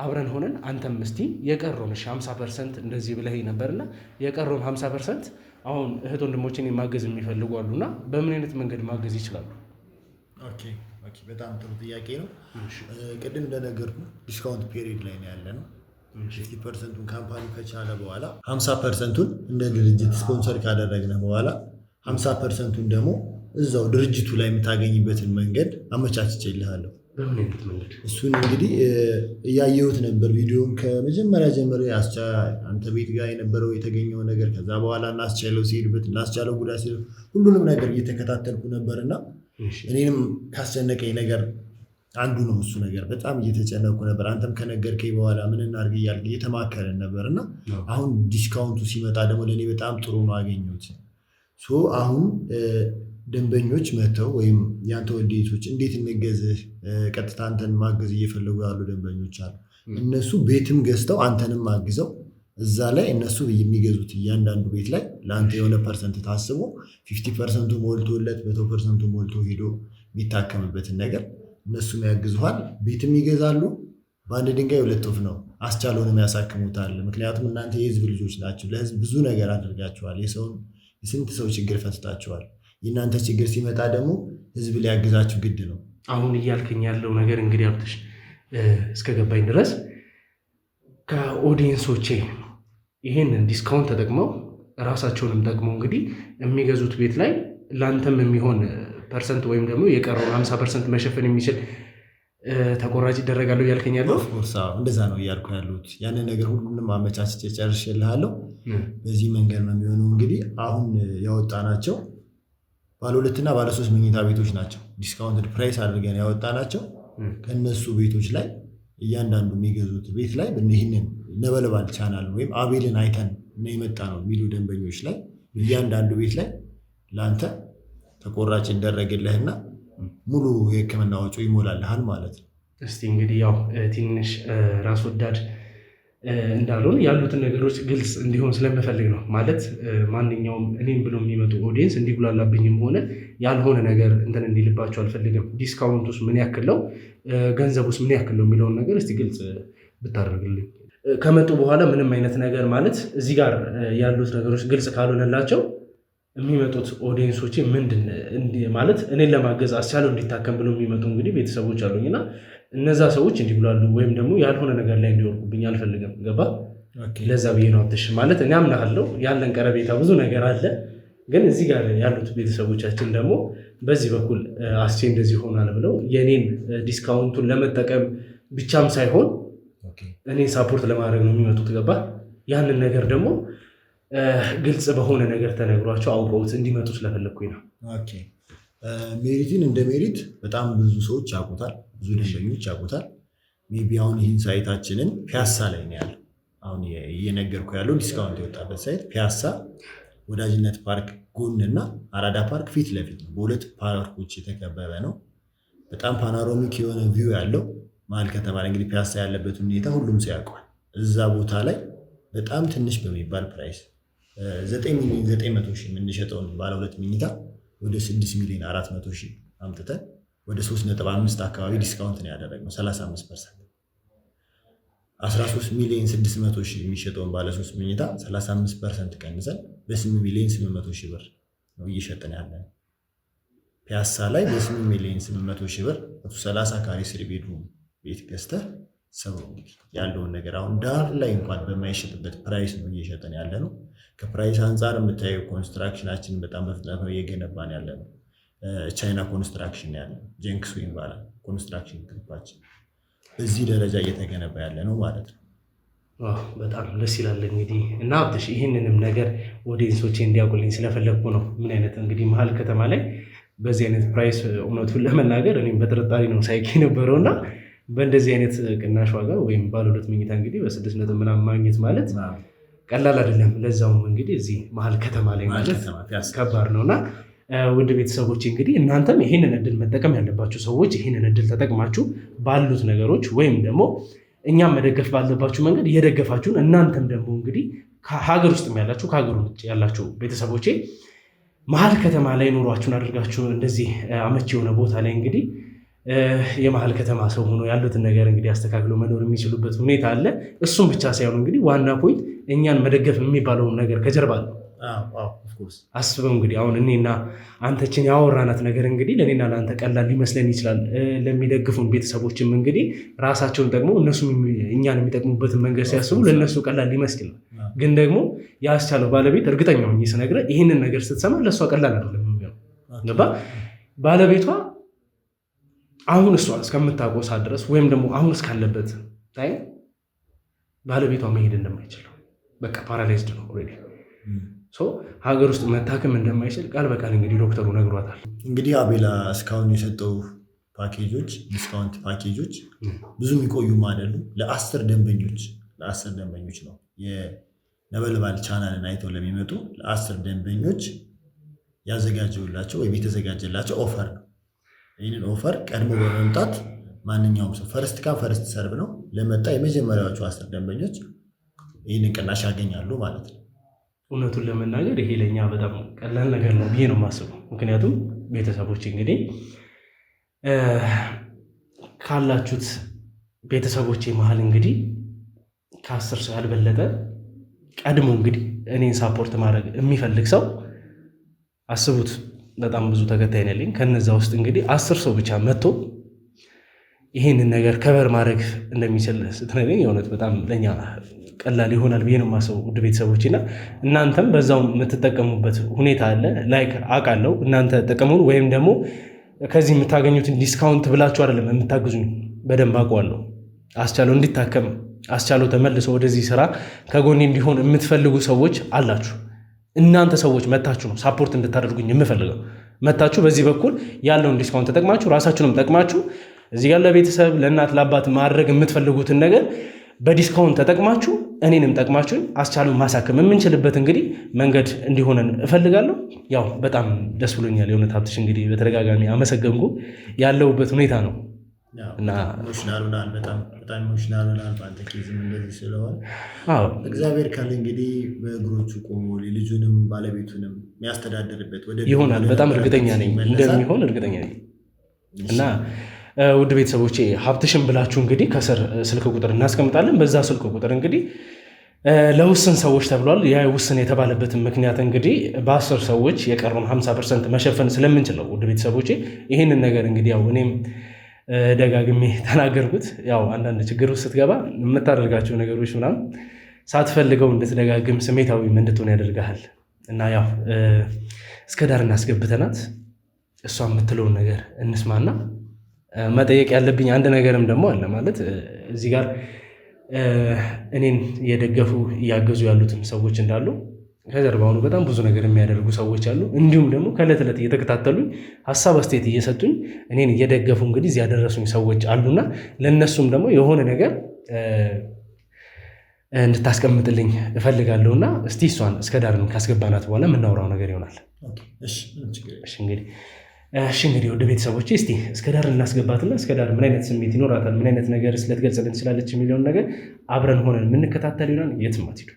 አብረን ሆነን አንተም እስቲ የቀረውን 50% እንደዚህ ብለህ ነበርና የቀረውን 50% አሁን እህት ወንድሞችን ማገዝ የሚፈልጉ አሉና በምን አይነት መንገድ ማገዝ ይችላሉ? ኦኬ በጣም ጥሩ ጥያቄ ነው። ቅድም እንደነገርኩ ዲስካውንት ፔሪድ ላይ ነው ያለነው። 50%ቱን ካምፓኒ ከቻለ በኋላ 50%ቱን እንደ ድርጅት ስፖንሰር ካደረግነ በኋላ 50%ቱን ደግሞ እዛው ድርጅቱ ላይ የምታገኝበትን መንገድ አመቻችቼልሃለሁ። እሱን እንግዲህ እያየሁት ነበር ቪዲዮን ከመጀመሪያ ጀምሮ አንተ ቤት ጋር የነበረው የተገኘው ነገር ከዛ በኋላ እናስቻለው ሲሄድበት እናስቻለው ጉዳት ሲሄድ ሁሉንም ነገር እየተከታተልኩ ነበርና እኔንም ካስጨነቀኝ ነገር አንዱ ነው እሱ ነገር። በጣም እየተጨነኩ ነበር። አንተም ከነገርከኝ በኋላ ምን እናድርግ እያልክ እየተማከረን ነበርና አሁን ዲስካውንቱ ሲመጣ ደግሞ ለእኔ በጣም ጥሩ ነው አገኘሁት። አሁን ደንበኞች መተው ወይም ያንተ ወዴቶች እንዴት እንገዝህ ቀጥታ አንተን ማገዝ እየፈለጉ ያሉ ደንበኞች አሉ። እነሱ ቤትም ገዝተው አንተንም ማግዘው እዛ ላይ እነሱ የሚገዙት እያንዳንዱ ቤት ላይ ለአንተ የሆነ ፐርሰንት ታስቦ 50%ቱ ሞልቶለት 100%ቱ ሞልቶ ሄዶ የሚታከምበትን ነገር እነሱም ያግዙሃል፣ ቤትም ይገዛሉ። በአንድ ድንጋይ ሁለት ወፍ ነው። አስቻለውንም ያሳክሙታል። ምክንያቱም እናንተ የህዝብ ልጆች ናቸው። ለህዝብ ብዙ ነገር አድርጋችኋል። የስንት ሰው ችግር ፈትታችኋል። የእናንተ ችግር ሲመጣ ደግሞ ህዝብ ሊያግዛችሁ ግድ ነው። አሁን እያልከኝ ያለው ነገር እንግዲህ ሀብትሽ እስከገባኝ ድረስ ከኦዲየንሶቼ ይህንን ዲስካውንት ተጠቅመው ራሳቸውንም ደግሞ እንግዲህ የሚገዙት ቤት ላይ ለአንተም የሚሆን ፐርሰንት ወይም ደግሞ የቀረውን 50% መሸፈን የሚችል ተቆራጭ ይደረጋሉ እያልከኝ ያለው? ኦፍኮርስ እንደዛ ነው እያልኩ ያሉት። ያንን ነገር ሁሉንም አመቻችቼ ጨርሼልሃለሁ። በዚህ መንገድ ነው የሚሆነው። እንግዲህ አሁን ያወጣናቸው ባለ 2 እና ባለ 3 መኝታ ቤቶች ናቸው። ዲስካውንት ፕራይስ አድርገን ያወጣናቸው ከነሱ ቤቶች ላይ እያንዳንዱ የሚገዙት ቤት ላይ ይህንን ነበልባል ቻናል ወይም አቤልን አይተን ነው የመጣ ነው የሚሉ ደንበኞች ላይ እያንዳንዱ ቤት ላይ ለአንተ ተቆራጭ ይደረግልህና ሙሉ የሕክምና ወጪው ይሞላልሃል ማለት ነው። እስቲ እንግዲህ ያው ትንሽ ራስ ወዳድ እንዳልሆን ያሉትን ነገሮች ግልጽ እንዲሆን ስለምፈልግ ነው። ማለት ማንኛውም እኔም ብሎ የሚመጡ ኦዲየንስ እንዲጉላላብኝም ሆነ ያልሆነ ነገር እንትን እንዲልባቸው አልፈልግም። ዲስካውንቱስ ምን ያክል ነው፣ ገንዘቡስ ምን ያክል ነው የሚለውን ነገር እስቲ ግልጽ ብታደርግልኝ። ከመጡ በኋላ ምንም አይነት ነገር ማለት እዚህ ጋር ያሉት ነገሮች ግልጽ ካልሆነላቸው የሚመጡት ኦዲየንሶች ምንድን ማለት እኔን ለማገዝ አስቻለው እንዲታከም ብሎ የሚመጡ እንግዲህ ቤተሰቦች አሉኝና እነዛ ሰዎች እንዲጉላሉ ወይም ደግሞ ያልሆነ ነገር ላይ እንዲወርቁብኝ አልፈልግም። ገባ? ለዛ ብዬ ነው አብትሽ ማለት እኔ አምናለሁ ያለን ቀረቤታ ብዙ ነገር አለ። ግን እዚህ ጋር ያሉት ቤተሰቦቻችን ደግሞ በዚህ በኩል አስቼ እንደዚህ ሆናል ብለው የኔን ዲስካውንቱን ለመጠቀም ብቻም ሳይሆን እኔን ሳፖርት ለማድረግ ነው የሚመጡት። ገባ? ያንን ነገር ደግሞ ግልጽ በሆነ ነገር ተነግሯቸው አውቀውት እንዲመጡ ስለፈለግኩኝ ነው። ሜሪትን እንደ ሜሪት በጣም ብዙ ሰዎች ያውቁታል፣ ብዙ ደንበኞች ያውቁታል። ሜቢ አሁን ይህን ሳይታችንን ፒያሳ ላይ ነው ያለው። አሁን እየነገርኩ ያለው ዲስካውንት የወጣበት ሳይት ፒያሳ ወዳጅነት ፓርክ ጎን እና አራዳ ፓርክ ፊት ለፊት ነው። በሁለት ፓርኮች የተከበበ ነው። በጣም ፓናሮሚክ የሆነ ቪው ያለው መሀል ከተማ ላይ እንግዲህ ፒያሳ ያለበት ሁኔታ ሁሉም ሰው ያውቀዋል። እዛ ቦታ ላይ በጣም ትንሽ በሚባል ፕራይስ 9,900,000 የምንሸጠውን ባለ 2 መኝታ ወደ 6,400,000 አምጥተን ወደ 3.5 አካባቢ ዲስካውንት ነው ያደረግነው 35%። 13,600,000 የሚሸጠውን ባለ 3 መኝታ 35% ቀንሰን በ8,800,000 ብር ነው እየሸጠን ያለን። ፒያሳ ላይ በ8,800,000 ብር 30 ካሬ ስሪ ቤድሩም ቤት ገዝተህ ሰው እንግዲህ ያለውን ነገር አሁን ዳር ላይ እንኳን በማይሸጥበት ፕራይስ ነው እየሸጠን ያለ ነው። ከፕራይስ አንጻር የምታየው ኮንስትራክሽናችን በጣም በፍጥነት ነው እየገነባን ያለ ነው። ቻይና ኮንስትራክሽን ያለ ጀንክሱ ይባላል ኮንስትራክሽን ግሩፓችን በዚህ ደረጃ እየተገነባ ያለ ነው ማለት ነው። በጣም ደስ ይላል። እንግዲህ እና አብትሽ ይህንንም ነገር ኦዲየንሶቼ እንዲያውቁልኝ ስለፈለግኩ ነው። ምን አይነት እንግዲህ መሀል ከተማ ላይ በዚህ አይነት ፕራይስ እውነቱን ለመናገር እኔም በጥርጣሬ ነው ሳይክ የነበረውና በእንደዚህ አይነት ቅናሽ ዋጋ ወይም ባለ 2 መኝታ እንግዲህ በ6 ነጥብ ምናምን ማግኘት ማለት ቀላል አይደለም። ለዛውም እንግዲህ እዚህ መሀል ከተማ ላይ ማለት ከባድ ነውና ውድ ቤተሰቦች እንግዲህ እናንተም ይህንን እድል መጠቀም ያለባችሁ ሰዎች ይህንን እድል ተጠቅማችሁ ባሉት ነገሮች ወይም ደግሞ እኛም መደገፍ ባለባችሁ መንገድ እየደገፋችሁን እናንተም ደግሞ እንግዲህ ከሀገር ውስጥ ያላችሁ ከሀገር ውጭ ያላችሁ ቤተሰቦቼ መሀል ከተማ ላይ ኑሯችሁን አድርጋችሁ እንደዚህ አመቺ የሆነ ቦታ ላይ እንግዲህ የመሀል ከተማ ሰው ሆኖ ያሉትን ነገር እንግዲህ አስተካክሎ መኖር የሚችሉበት ሁኔታ አለ። እሱም ብቻ ሳይሆን እንግዲህ ዋና ፖይንት እኛን መደገፍ የሚባለውን ነገር ከጀርባ አለ። አስበው እንግዲህ አሁን እኔና አንተችን ያወራናት ነገር እንግዲህ ለእኔና ለአንተ ቀላል ሊመስለን ይችላል። ለሚደግፉን ቤተሰቦችም እንግዲህ ራሳቸውን ጠቅሞ እነሱም እኛን የሚጠቅሙበትን መንገድ ሲያስቡ ለእነሱ ቀላል ሊመስል ነው። ግን ደግሞ ያስቻለው ባለቤት እርግጠኛ ሆኜ ስነግርህ ይህንን ነገር ስትሰማ ለእሷ ቀላል አይደለም የሚሆነው። ባለቤቷ አሁን እሷ እስከምታውቀው ሰዓት ድረስ ወይም ደግሞ አሁን እስካለበት ታይም ባለቤቷ መሄድ እንደማይችለው በቃ ፓራላይዝድ ነው ኦልሬዲ። ሀገር ውስጥ መታከም እንደማይችል ቃል በቃል እንግዲህ ዶክተሩ ነግሯታል። እንግዲህ አቤላ እስካሁን የሰጠው ፓኬጆች ዲስካውንት ፓኬጆች ብዙ የሚቆዩም አይደሉም። ለ10 ደንበኞች ነው የነበልባል ቻናልን አይተው ለሚመጡ ለ10 ደንበኞች ያዘጋጀውላቸው ወይም የተዘጋጀላቸው ኦፈር ነው። ይህንን ኦፈር ቀድሞ በመምጣት ማንኛውም ሰው ፈርስት ካም ፈርስት ሰርቭ ነው ለመጣ የመጀመሪያዎቹ 10 ደንበኞች ይህንን ቅናሽ ያገኛሉ ማለት ነው። እውነቱን ለመናገር ይሄ ለእኛ በጣም ቀላል ነገር ነው ብዬ ነው የማስበው። ምክንያቱም ቤተሰቦች እንግዲህ ካላችሁት ቤተሰቦቼ መሀል እንግዲህ ከ10 ሰው ያልበለጠ ቀድሞ እንግዲህ እኔን ሳፖርት ማድረግ የሚፈልግ ሰው አስቡት። በጣም ብዙ ተከታይ ነኝ። ከነዛ ውስጥ እንግዲህ 10 ሰው ብቻ መጥቶ ይህንን ነገር ከበር ማድረግ እንደሚችል ስትነግረኝ የእውነት በጣም ለእኛ ቀላል ይሆናል ብዬ ነው የማስበው። ውድ ቤተሰቦችና እናንተም በዛው የምትጠቀሙበት ሁኔታ አለ። ላይክ አውቃለሁ እናንተ ጠቀሙን ወይም ደግሞ ከዚህ የምታገኙትን ዲስካውንት ብላችሁ አይደለም የምታግዙኝ፣ በደንብ አውቀዋለሁ። አስቻለው እንዲታከም አስቻለው ተመልሶ ወደዚህ ስራ ከጎኔ እንዲሆን የምትፈልጉ ሰዎች አላችሁ። እናንተ ሰዎች መታችሁ ነው ሳፖርት እንድታደርጉኝ የምፈልገው። መታችሁ በዚህ በኩል ያለውን ዲስካውንት ተጠቅማችሁ ራሳችሁንም ጠቅማችሁ እዚህ ያለ ቤተሰብ ለእናት ለአባት ማድረግ የምትፈልጉትን ነገር በዲስካውንት ተጠቅማችሁ እኔንም ጠቅማችሁኝ አስቻሉን ማሳከም የምንችልበት እንግዲህ መንገድ እንዲሆነን እፈልጋለሁ። ያው በጣም ደስ ብሎኛል። የእውነት ሀብትሽ እንግዲህ በተደጋጋሚ አመሰገንኩ። ያለውበት ሁኔታ ነው እና ኢሞሽናሉናል በጣም ኢሞሽናሉናል። በአንተ ኬዝም እንደዚህ ስለሆነ እግዚአብሔር ካለ እንግዲህ በእግሮቹ ቆሞ ልጁንም ባለቤቱንም የሚያስተዳድርበት ይሆናል። በጣም እርግጠኛ ነኝ እንደሚሆን እርግጠኛ ነኝ እና ውድ ቤተሰቦቼ ሀብትሽን ብላችሁ እንግዲህ ከስር ስልክ ቁጥር እናስቀምጣለን። በዛ ስልክ ቁጥር እንግዲህ ለውስን ሰዎች ተብሏል። ያ ውስን የተባለበትን ምክንያት እንግዲህ በ10 ሰዎች የቀረውን 50% መሸፈን ስለምንችለው ውድ ቤተሰቦቼ ይህንን ነገር እንግዲህ ያው እኔም ደጋግሜ ተናገርኩት። ያው አንዳንድ ችግር ውስጥ ስትገባ የምታደርጋቸው ነገሮች ምናምን ሳትፈልገው እንድትደጋግም ስሜታዊ እንድትሆን ያደርግሃል እና ያው እስከ ዳር እናስገብተናት እሷ የምትለውን ነገር እንስማና መጠየቅ ያለብኝ አንድ ነገርም ደግሞ አለ። ማለት እዚህ ጋር እኔን እየደገፉ እያገዙ ያሉትን ሰዎች እንዳሉ ከጀርባ ሆነው በጣም ብዙ ነገር የሚያደርጉ ሰዎች አሉ። እንዲሁም ደግሞ ከዕለት ዕለት እየተከታተሉኝ ሀሳብ አስተያየት እየሰጡኝ እኔን እየደገፉ እንግዲህ እዚህ ያደረሱኝ ሰዎች አሉና ለእነሱም ደግሞ የሆነ ነገር እንድታስቀምጥልኝ እፈልጋለሁና እስቲ እሷን እስከ ዳር ካስገባናት በኋላ የምናወራው ነገር ይሆናል። እንግዲህ ወደ ቤተሰቦች እስቲ እስከ ዳር እናስገባትና እስከ ዳር ምን አይነት ስሜት ይኖራታል፣ ምን አይነት ነገር ልትገልጽልን ትችላለች የሚለውን ነገር አብረን ሆነን የምንከታተል ይሆናል። የትም አትሄዱ።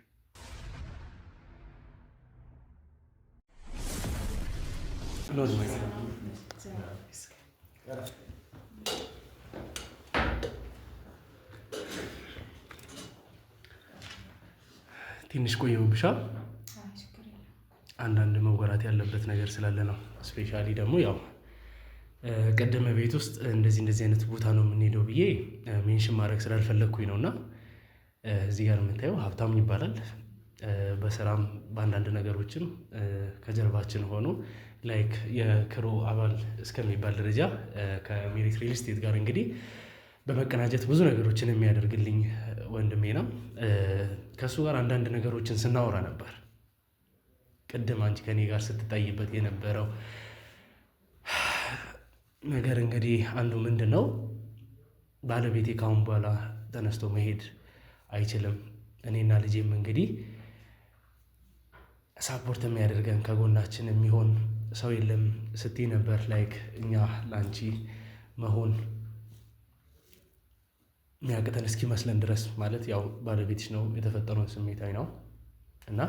ትንሽ ቆየሁብሻ። አንዳንድ መወራት ያለበት ነገር ስላለ ነው። ስፔሻሊ ደግሞ ያው ቅድመ ቤት ውስጥ እንደዚህ አይነት ቦታ ነው የምንሄደው ብዬ ሜንሽን ማድረግ ስላልፈለግኩኝ ነው። እና እዚህ ጋር የምታየው ሀብታም ይባላል። በስራም በአንዳንድ ነገሮችም ከጀርባችን ሆኖ ላይክ የክሩ አባል እስከሚባል ደረጃ ከሜሪት ሪል ስቴት ጋር እንግዲህ በመቀናጀት ብዙ ነገሮችን የሚያደርግልኝ ወንድሜ ነው። ከእሱ ጋር አንዳንድ ነገሮችን ስናወራ ነበር። ቅድም አንቺ ከኔ ጋር ስትጣይበት የነበረው ነገር እንግዲህ አንዱ ምንድን ነው፣ ባለቤቴ ካሁን በኋላ ተነስቶ መሄድ አይችልም። እኔና ልጄም እንግዲህ ሳፖርት የሚያደርገን ከጎናችን የሚሆን ሰው የለም ስትይ ነበር። ላይክ እኛ ለአንቺ መሆን የሚያቅተን እስኪመስለን ድረስ ማለት ያው ባለቤትሽ ነው፣ የተፈጠረውን ስሜታዊ ነው እና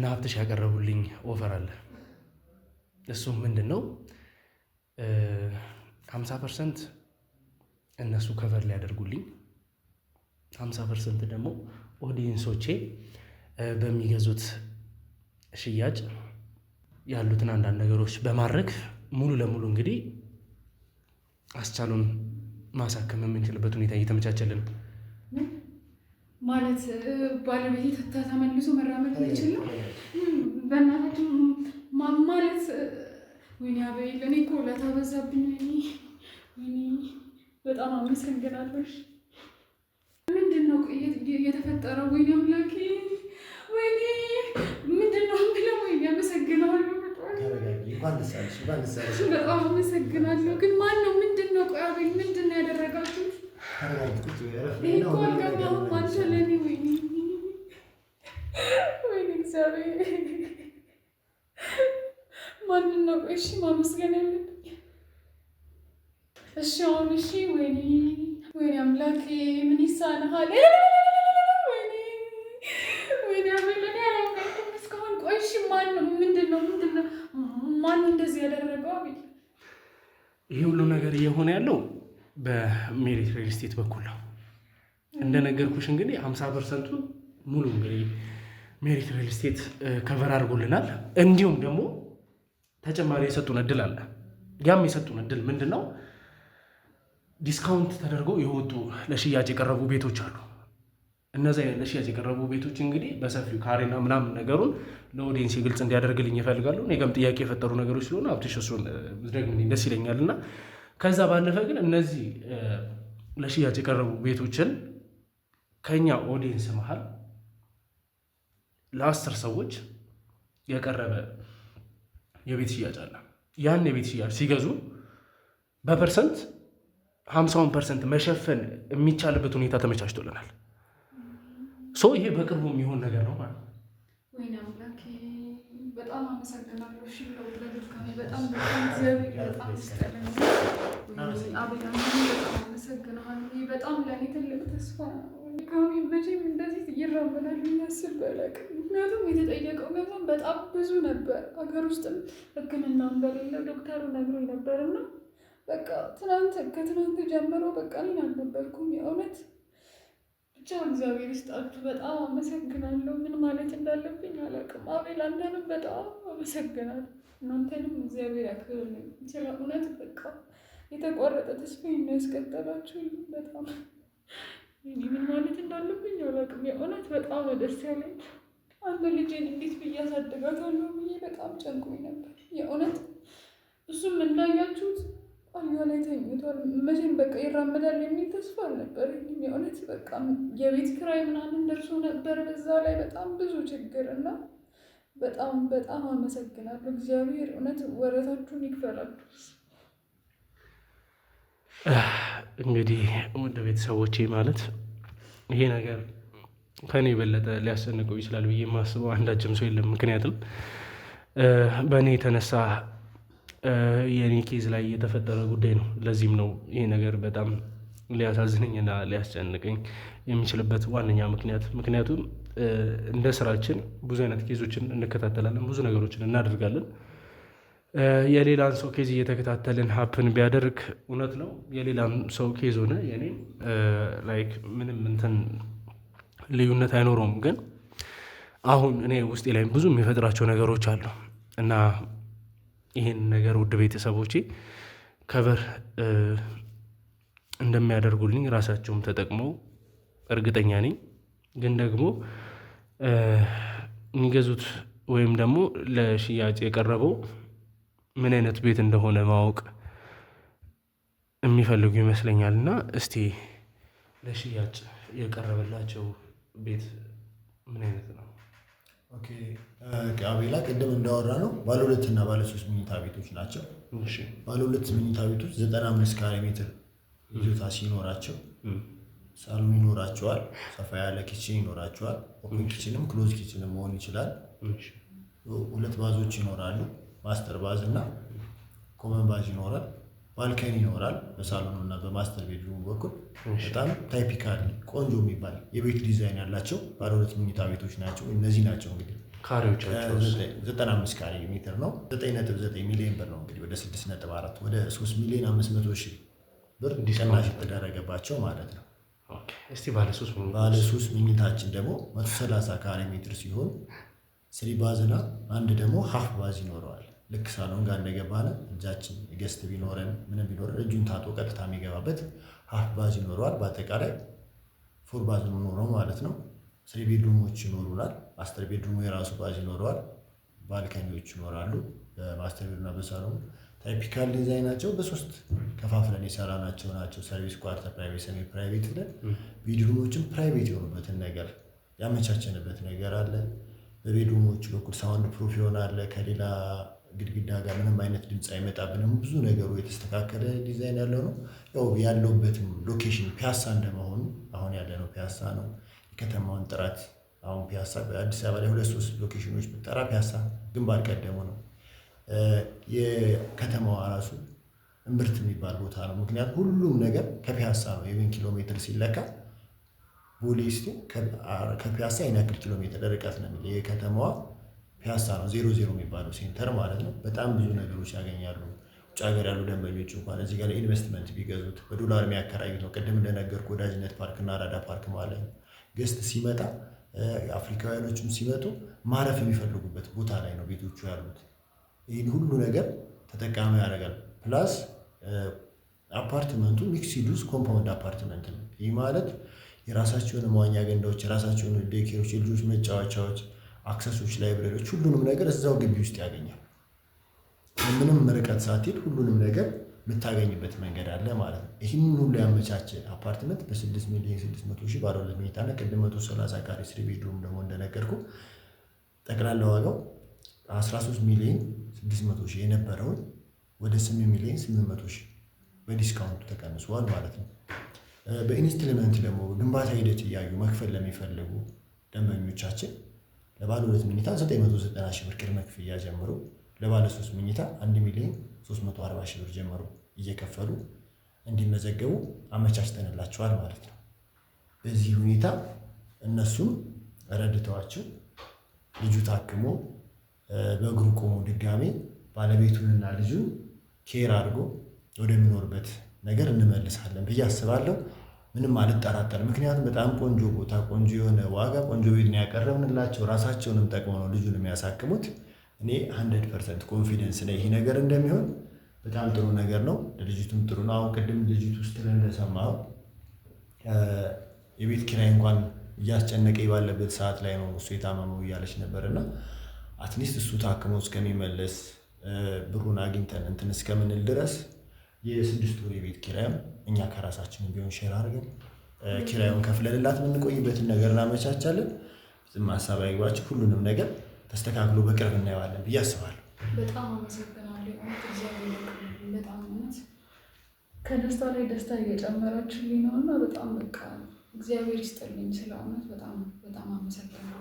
ሀብትሽ ያቀረቡልኝ ኦፈር አለ። እሱም ምንድን ነው 50% እነሱ ከቨር ሊያደርጉልኝ 50% ደግሞ ኦዲየንሶቼ በሚገዙት ሽያጭ ያሉትን አንዳንድ ነገሮች በማድረግ ሙሉ ለሙሉ እንግዲህ አስቻሉን ማሳከም የምንችልበት ሁኔታ እየተመቻቸልን ማለት ባለቤቴ ተመልሶ መራመድ ይችል ነው። በእናታችን ማለት ወይኔ አበይል እኔ እኮ ለታበዛብኝ። ወይኔ በጣም አመሰግናለሁ። ምንድን ነው የተፈጠረው? ወይኔ አምላኬ፣ ወይኔ ምንድን ነው የምለው? ወይኔ አመሰግናለሁ። በጣም አመሰግናለሁ። ግን ማን ነው? ምንድን ነው? ቆይ አበይ ምንድን ነው ያደረጋችሁት? ይሄ እኮ አልገባሁም። አንተ ለእኔ ወይኔ እግዚአብሔር ማንን ነው እሺ ማመስገን ያለብኝ? እሺ አሁን እሺ ወይኔ አምላኬ ምን ይሳንሃል? ወይኔ አምላኬ አላውቅም እስካሁን። ቆይ እሺ ማን ነው? ምንድን ነው ማን እንደዚህ ያደረገው? ይሄ ሁሉ ነገር እየሆነ ያለው በሜሪት ሪል ስቴት በኩል ነው። እንደነገርኩሽ እንግዲህ 50% ሙሉ እንግዲህ ሜሪት ሪል ስቴት ከቨር አድርጎልናል። እንዲሁም ደግሞ ተጨማሪ የሰጡን እድል አለ። ያም የሰጡን እድል ምንድን ነው? ዲስካውንት ተደርገው የወጡ ለሽያጭ የቀረቡ ቤቶች አሉ። እነዚያ ለሽያጭ የቀረቡ ቤቶች እንግዲህ በሰፊው ካሬና ምናምን ነገሩን ለኦዲየንስ ግልጽ እንዲያደርግልኝ ይፈልጋሉ። እኔ ጋርም ጥያቄ የፈጠሩ ነገሮች ስለሆነ ሀብትሽ እሱን ብትደግምልኝ ደስ ይለኛል። እና ከዛ ባለፈ ግን እነዚህ ለሽያጭ የቀረቡ ቤቶችን ከኛ ኦዲየንስ መሀል ለ10 ሰዎች የቀረበ የቤት ሽያጭ አለ። ያን የቤት ሽያጭ ሲገዙ በፐርሰንት 50% መሸፈን የሚቻልበት ሁኔታ ተመቻችቶልናል። ይሄ በቅርቡ የሚሆን ነገር ነው ማለት ነው። ወይኔ አምላኬ በጣም አመሰግናለሁ። እሺ ለድካሜ በጣም እግዚአብሔር በጣም ይስጥልኝ። አቤላ በጣም አመሰግናለሁ። በጣም ለእኔ ትልቅ ተስፋ ነው። ድካሜ መቼም እንደዚህ ይራመዳል የሚያስብ አላውቅም። ምክንያቱም የተጠየቀው ገንዘብ በጣም ብዙ ነበር። ሀገር ውስጥም ሕክምና እንደሌለ ዶክተሩ ነግሮኝ ነበርና በቃ ከትናንት ጀምሮ በቃ እኔን አልነበርኩም የእውነት ብቻ እግዚአብሔር ይስጣችሁ። በጣም አመሰግናለሁ። ምን ማለት እንዳለብኝ አላውቅም። አቤል አንተንም በጣም አመሰግናለሁ። እናንተንም እግዚአብሔር ያክብርልኝ። ስለ እውነት በቃ የተቋረጠ ተስፋ የሚያስቀጠላችሁ በጣም ምን ማለት እንዳለብኝ አላውቅም። የእውነት በጣም ደስ ያለኝ አንድ ልጄን እንዴት ብዬ አሳድጋታለሁ ብዬ በጣም ጨንቆኝ ነበር የእውነት። እሱም እንዳያችሁት አልጋ ላይ ተኝቷል። መቼም በቃ ይራመዳል የሚል ተስፋ አልነበረኝም የእውነት። በቃ የቤት ኪራይ ምናምን ደርሶ ነበር፣ በዛ ላይ በጣም ብዙ ችግር እና በጣም በጣም አመሰግናለሁ። እግዚአብሔር እውነት ወረታችሁን ይክፈላችሁ። እንግዲህ ወደ ቤተሰቦቼ ማለት ይሄ ነገር ከኔ የበለጠ ሊያስጨንቀው ይችላል ብዬ የማስበው አንዳችም ሰው የለም። ምክንያቱም በእኔ የተነሳ የኔ ኬዝ ላይ የተፈጠረ ጉዳይ ነው። ለዚህም ነው ይሄ ነገር በጣም ሊያሳዝነኝና ሊያስጨንቀኝ የሚችልበት ዋነኛ ምክንያቱም እንደ ስራችን ብዙ አይነት ኬዞችን እንከታተላለን፣ ብዙ ነገሮችን እናደርጋለን። የሌላን ሰው ኬዝ እየተከታተልን ሀፕን ቢያደርግ እውነት ነው የሌላም ሰው ኬዝ ሆነ የኔ ላይክ ምንም እንትን ልዩነት አይኖረውም። ግን አሁን እኔ ውስጤ ላይ ብዙ የሚፈጥራቸው ነገሮች አሉ እና ይህን ነገር ውድ ቤተሰቦቼ ከበር እንደሚያደርጉልኝ ራሳቸውም ተጠቅመው እርግጠኛ ነኝ። ግን ደግሞ የሚገዙት ወይም ደግሞ ለሽያጭ የቀረበው ምን አይነት ቤት እንደሆነ ማወቅ የሚፈልጉ ይመስለኛል። እና እስቲ ለሽያጭ የቀረበላቸው ቤት ምን አይነት ነው? አቤላ ቅድም እንዳወራ ነው ባለ 2 እና ባለ 3 መኝታ ቤቶች ናቸው። ባለ 2 መኝታ ቤቶች 95 ካሬ ሜትር ይዞታ ሲኖራቸው ሳሎን ይኖራቸዋል፣ ሰፋ ያለ ኪችን ይኖራቸዋል። ኦፕን ኪችንም ክሎዝ ኪችንም መሆን ይችላል። 2 ባዞች ይኖራሉ፣ ማስተር ባዝ እና ኮመን ባዝ ይኖራል። ባልከኒ ይኖራል በሳሎኑ እና በማስተር ቤድሩም በኩል። በጣም ታይፒካሊ ቆንጆ የሚባል የቤት ዲዛይን ያላቸው ባለ 2 መኝታ ቤቶች ናቸው። እነዚህ ናቸው እንግዲህ ካሬዎቻቸው 95 ካሬ ሜትር ነው። 9.9 ሚሊዮን ብር ነው እንግዲህ ወደ 6.4 ወደ 3 ሚሊዮን 500 ሺህ ብር ቅናሽ የተደረገባቸው ማለት ነው። እስቲ ባለ 3 መኝታችን ደግሞ 130 ካሬ ሜትር ሲሆን 3 ባዝና አንድ ደግሞ ሀፍ ባዝ ይኖረዋል። ልክ ሳሎን ጋር እንደገባነ እጃችን ገስት ቢኖረን ምንም ቢኖረን እጁን ታጥቦ ቀጥታ የሚገባበት ሀፍ ባዝ ይኖረዋል። በአጠቃላይ 4 ባዝ ነው ማለት ነው። 3 ቤድሩሞች ይኖሩናል። ማስተር ቤድሩሙ የራሱ ባዝ ይኖረዋል። ባልከኒዎች ይኖራሉ በማስተር ቤድሩምና በሳሎን። ታይፒካል ዲዛይናቸው በ3 ከፋፍለን የሰራናቸው ናቸው። ሰርቪስ ኳርተር፣ ፕራይቬት፣ ሰሚ ፕራይቬት ብለን ቤድሩሞችን ፕራይቬት የሆኑበትን ነገር ያመቻቸንበት ነገር አለ። በቤድሩሞቹ በኩል ሳውንድ ፕሩፍ ይሆናል። ከሌላ ግድግዳ ጋር ምንም አይነት ድምፅ አይመጣብንም። ብዙ ነገሩ የተስተካከለ ዲዛይን ያለው ነው። ያው ያለውበትም ሎኬሽን ፒያሳ እንደመሆኑ አሁን ያለነው ፒያሳ ነው። የከተማውን ጥራት አሁን ፒያሳ በአዲስ አበባ ላይ 2-3 ሎኬሽኖች ብጠራ ፒያሳ ግንባር ቀደሙ ነው። የከተማዋ ራሱ እምብርት የሚባል ቦታ ነው። ምክንያቱም ሁሉም ነገር ከፒያሳ ነው። የምን ኪሎ ሜትር ሲለካ ቦሌ ስቲ ከፒያሳ ያክል ኪሎ ሜትር ርቀት ነው የሚለው የከተማዋ ፒያሳ ነው። 00 የሚባለው ሴንተር ማለት ነው። በጣም ብዙ ነገሮች ያገኛሉ። ውጭ ሀገር ያሉ ደንበኞች እንኳን እዚህ ጋር ኢንቨስትመንት ቢገዙት በዶላር የሚያከራዩት ነው። ቅድም እንደነገርኩ ወዳጅነት ፓርክ እና አራዳ ፓርክ ማለት ነው። ገስት ሲመጣ አፍሪካውያኖችም ሲመጡ ማረፍ የሚፈልጉበት ቦታ ላይ ነው ቤቶቹ ያሉት። ይህን ሁሉ ነገር ተጠቃሚ ያደርጋል። ፕላስ አፓርትመንቱ ሚክስድ ዩዝ ኮምፓውንድ አፓርትመንት ነው። ይህ ማለት የራሳቸውን መዋኛ ገንዳዎች፣ የራሳቸውን ዴኬሮች፣ የልጆች መጫወቻዎች፣ አክሰሶች፣ ላይብረሪዎች፣ ሁሉንም ነገር እዛው ግቢ ውስጥ ያገኛል። ምንም ርቀት ሳትሄድ ሁሉንም ነገር የምታገኝበት መንገድ አለ ማለት ነው። ይህን ሁሉ ያመቻቸ አፓርትመንት በ6 ሚሊዮን 600 ሺህ ባለ 2 መኝታና ቅድም 130 ካሬ 3 ቤድሩም ደግሞ እንደነገርኩ ጠቅላላ ዋጋው 13 ሚሊዮን 600 ሺህ የነበረውን ወደ 8 ሚሊዮን 800 ሺህ በዲስካውንቱ ተቀንሷል ማለት ነው። በኢንስትልመንት ደግሞ ግንባታ ሂደት እያዩ መክፈል ለሚፈልጉ ደንበኞቻችን ለባለ 2 መኝታ 990 ሺህ ብር ቅድመ ክፍያ ጀምሮ ለባለ 3 መኝታ 1,340,000 ብር ጀምሮ እየከፈሉ እንዲመዘገቡ አመቻችተንላቸዋል ማለት ነው። በዚህ ሁኔታ እነሱም ረድተዋቸው ልጁ ታክሞ በእግሩ ቆሞ ድጋሜ ባለቤቱንና ልጁን ኬር አድርጎ ወደሚኖርበት ነገር እንመልሳለን ብዬ አስባለሁ። ምንም አልጠራጠርም። ምክንያቱም በጣም ቆንጆ ቦታ፣ ቆንጆ የሆነ ዋጋ፣ ቆንጆ ቤት ነው ያቀረብንላቸው። ራሳቸውንም ጠቅመው ነው ልጁን የሚያሳክሙት። እኔ 100% ኮንፊደንስ ነኝ ይሄ ነገር እንደሚሆን። በጣም ጥሩ ነገር ነው፣ ለልጅቱም ጥሩ ነው። አሁን ቅድም ልጅቱ ውስጥ እንደሰማው የቤት ኪራይ እንኳን እያስጨነቀ ባለበት ሰዓት ላይ ነው እሱ የታመመው እያለች ነበርና አትሊስት እሱ ታክሞ እስከሚመለስ ብሩን አግኝተን እንትን እስከምንል ድረስ የ6 ወር የቤት ኪራይም እኛ ከራሳችን ቢሆን ሼር አድርገን ኪራዩን ከፍለንላት የምንቆይበትን ነገር እናመቻቻለን። ዝም ሀሳብ አይግባችሁ። ሁሉንም ነገር ተስተካክሎ በቅርብ እናየዋለን ብዬ አስባለሁ። በጣም አመሰግናለሁ። በጣም እውነት ከደስታ ላይ ደስታ እየጨመራችልኝ ነው እና በጣም በቃ እግዚአብሔር ይስጥልኝ። ስለ እውነት በጣም በጣም አመሰግናለሁ።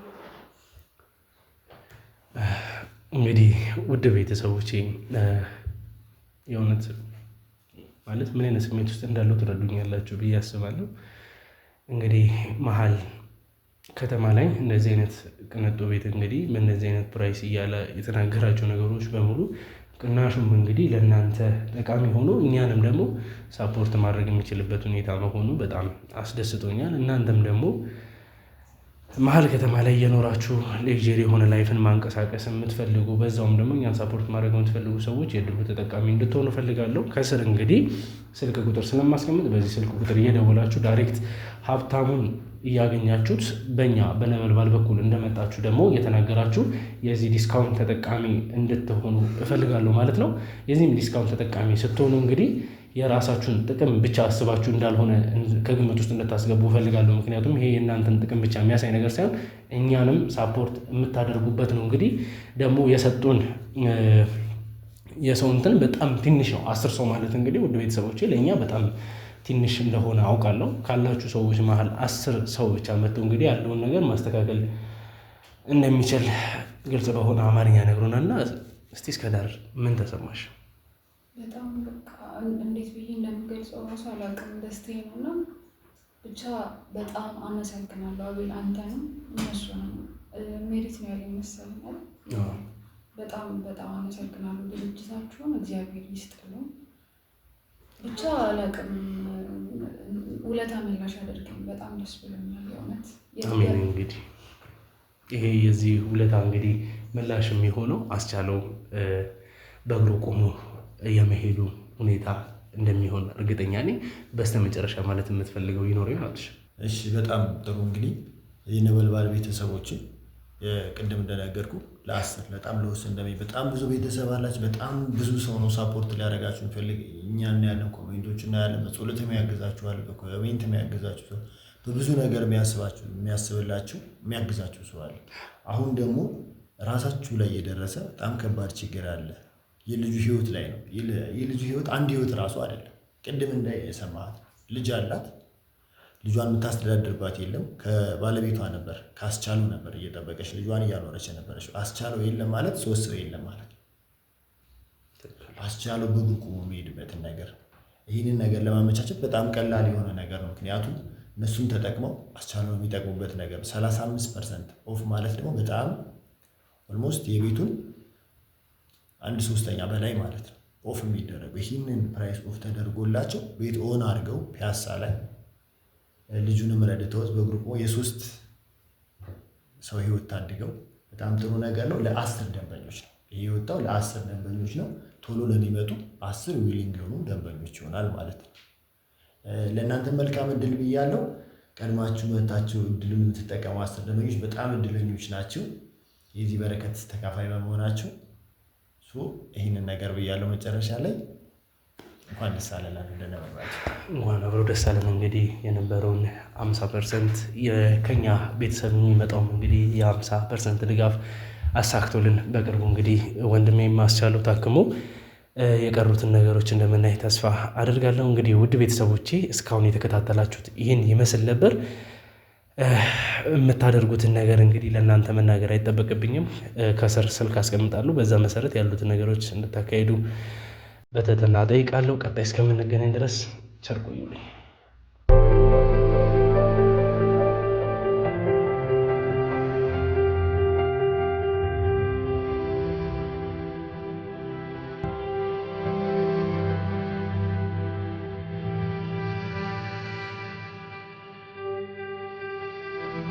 እንግዲህ ውድ ቤተሰቦቼ የእውነት ማለት ምን አይነት ስሜት ውስጥ እንዳለው ትረዱኛላችሁ ብዬ አስባለሁ። እንግዲህ መሀል ከተማ ላይ እንደዚህ አይነት ቅንጡ ቤት እንግዲህ በእንደዚህ አይነት ፕራይስ እያለ የተናገራቸው ነገሮች በሙሉ ቅናሹም እንግዲህ ለእናንተ ጠቃሚ ሆኖ እኛንም ደግሞ ሳፖርት ማድረግ የሚችልበት ሁኔታ መሆኑ በጣም አስደስቶኛል። እናንተም ደግሞ መሀል ከተማ ላይ እየኖራችሁ ሌክዠሪ የሆነ ላይፍን ማንቀሳቀስ የምትፈልጉ በዛውም ደግሞ እኛን ሳፖርት ማድረግ የምትፈልጉ ሰዎች የድሉ ተጠቃሚ እንድትሆኑ እፈልጋለሁ። ከስር እንግዲህ ስልክ ቁጥር ስለማስቀምጥ በዚህ ስልክ ቁጥር እየደወላችሁ ዳይሬክት ሀብታሙን እያገኛችሁት በእኛ በነበልባል በኩል እንደመጣችሁ ደግሞ እየተናገራችሁ የዚህ ዲስካውንት ተጠቃሚ እንድትሆኑ እፈልጋለሁ ማለት ነው። የዚህም ዲስካውንት ተጠቃሚ ስትሆኑ እንግዲህ የራሳችሁን ጥቅም ብቻ አስባችሁ እንዳልሆነ ከግምት ውስጥ እንድታስገቡ እፈልጋለሁ። ምክንያቱም ይሄ የእናንተን ጥቅም ብቻ የሚያሳይ ነገር ሳይሆን እኛንም ሳፖርት የምታደርጉበት ነው። እንግዲህ ደግሞ የሰጡን የሰው እንትን በጣም ትንሽ ነው። 10 ሰው ማለት እንግዲህ ውድ ቤተሰቦቼ ለእኛ በጣም ትንሽ እንደሆነ አውቃለሁ። ካላችሁ ሰዎች መሀል 10 ሰው ብቻ መጥቶ እንግዲህ ያለውን ነገር ማስተካከል እንደሚችል ግልጽ በሆነ አማርኛ ነግሮናልና እስቲ እስከ ዳር ምን ተሰማሽ? በጣም በቃ እንዴት ብዬ እንደምገልጸው ራሱ አላውቅም። ደስታዬ ነው እና ብቻ በጣም አመሰግናለሁ አቤል፣ አንተንም እነሱንም ሜሪት ነው ያለኝ መሰለኝ። በጣም በጣም አመሰግናለሁ። ድርጅታችሁን እግዚአብሔር ይስጥልኝ። ብቻ አላውቅም፣ ውለታ መላሽ አደርገኝ። በጣም ደስ ብሎኛል የእውነት። አሜን። እንግዲህ ይሄ የዚህ ውለታ እንግዲህ ምላሽ የሚሆነው አስቻለው በእግሩ ቆሞ የመሄዱ ሁኔታ እንደሚሆን እርግጠኛ ነኝ። በስተመጨረሻ ማለት የምትፈልገው ይኖር ይሆናል? እሺ፣ በጣም ጥሩ። እንግዲህ የነበልባል ቤተሰቦችን ቅድም እንደነገርኩ ለ10 በጣም ለውስጥ በጣም ብዙ ቤተሰብ አላችሁ። በጣም ብዙ ሰው ነው ሳፖርት ሊያደርጋችሁ የሚፈልግ። እኛ እናያለን፣ ኮሜንቶች እናያለን። በጸሎት የሚያግዛችኋል፣ በኮሜንት የሚያግዛችሁ ሰው፣ በብዙ ነገር የሚያስብላችሁ የሚያግዛችሁ ሰው አለ። አሁን ደግሞ ራሳችሁ ላይ የደረሰ በጣም ከባድ ችግር አለ። የልጁ ህይወት ላይ ነው። የልጁ ህይወት አንድ ህይወት ራሱ አይደለም። ቅድም እንደሰማት ልጅ አላት። ልጇን የምታስተዳድርባት የለም። ከባለቤቷ ነበር ካስቻለው ነበር እየጠበቀች ልጇን እያኖረች ነበረች። አስቻለው የለም ማለት 3 ሰው የለም ማለት ነው። አስቻለው በግሩ ቆሞ የሚሄድበትን ነገር ይህንን ነገር ለማመቻቸት በጣም ቀላል የሆነ ነገር ነው። ምክንያቱም እነሱም ተጠቅመው አስቻለው የሚጠቅሙበት ነገር 35% ኦፍ ማለት ደግሞ በጣም ኦልሞስት የቤቱን 1/3 በላይ ማለት ነው ኦፍ የሚደረገው። ይህንን ፕራይስ ኦፍ ተደርጎላቸው ቤት ኦን አድርገው ፒያሳ ላይ ልጁንም ረድተውት በግሩፕ የ3 ሰው ህይወት ታድገው በጣም ጥሩ ነገር ነው። ለ10 ደንበኞች ነው ይሄ የወጣው፣ ለ10 ደንበኞች ነው። ቶሎ ለሚመጡ 10 ዊሊንግ የሆኑ ደንበኞች ይሆናል ማለት ነው። ለእናንተ መልካም እድል ብያለሁ። ቀድማችሁ መታችሁ እድሉን የምትጠቀሙ 10 ደንበኞች በጣም እድለኞች ናቸው የዚህ በረከት ተካፋይ በመሆናቸው። ይህንን ነገር ብያለሁ። መጨረሻ ላይ እንኳን ደስ አለን እንደነበራችሁ እንኳን አብሮ ደስ አለን። እንግዲህ የነበረውን 50% ከኛ ቤተሰብ የሚመጣውም እንግዲህ የ50% ድጋፍ አሳክቶልን በቅርቡ እንግዲህ ወንድሜ ማስቻለው ታክሞ የቀሩትን ነገሮች እንደምናይ ተስፋ አደርጋለሁ። እንግዲህ ውድ ቤተሰቦቼ እስካሁን የተከታተላችሁት ይህን ይመስል ነበር። የምታደርጉትን ነገር እንግዲህ ለእናንተ መናገር አይጠበቅብኝም። ከስር ስልክ አስቀምጣለሁ። በዛ መሰረት ያሉትን ነገሮች እንድታካሂዱ በትህትና እጠይቃለሁ። ቀጣይ እስከምንገናኝ ድረስ ቸር ቆዩልኝ።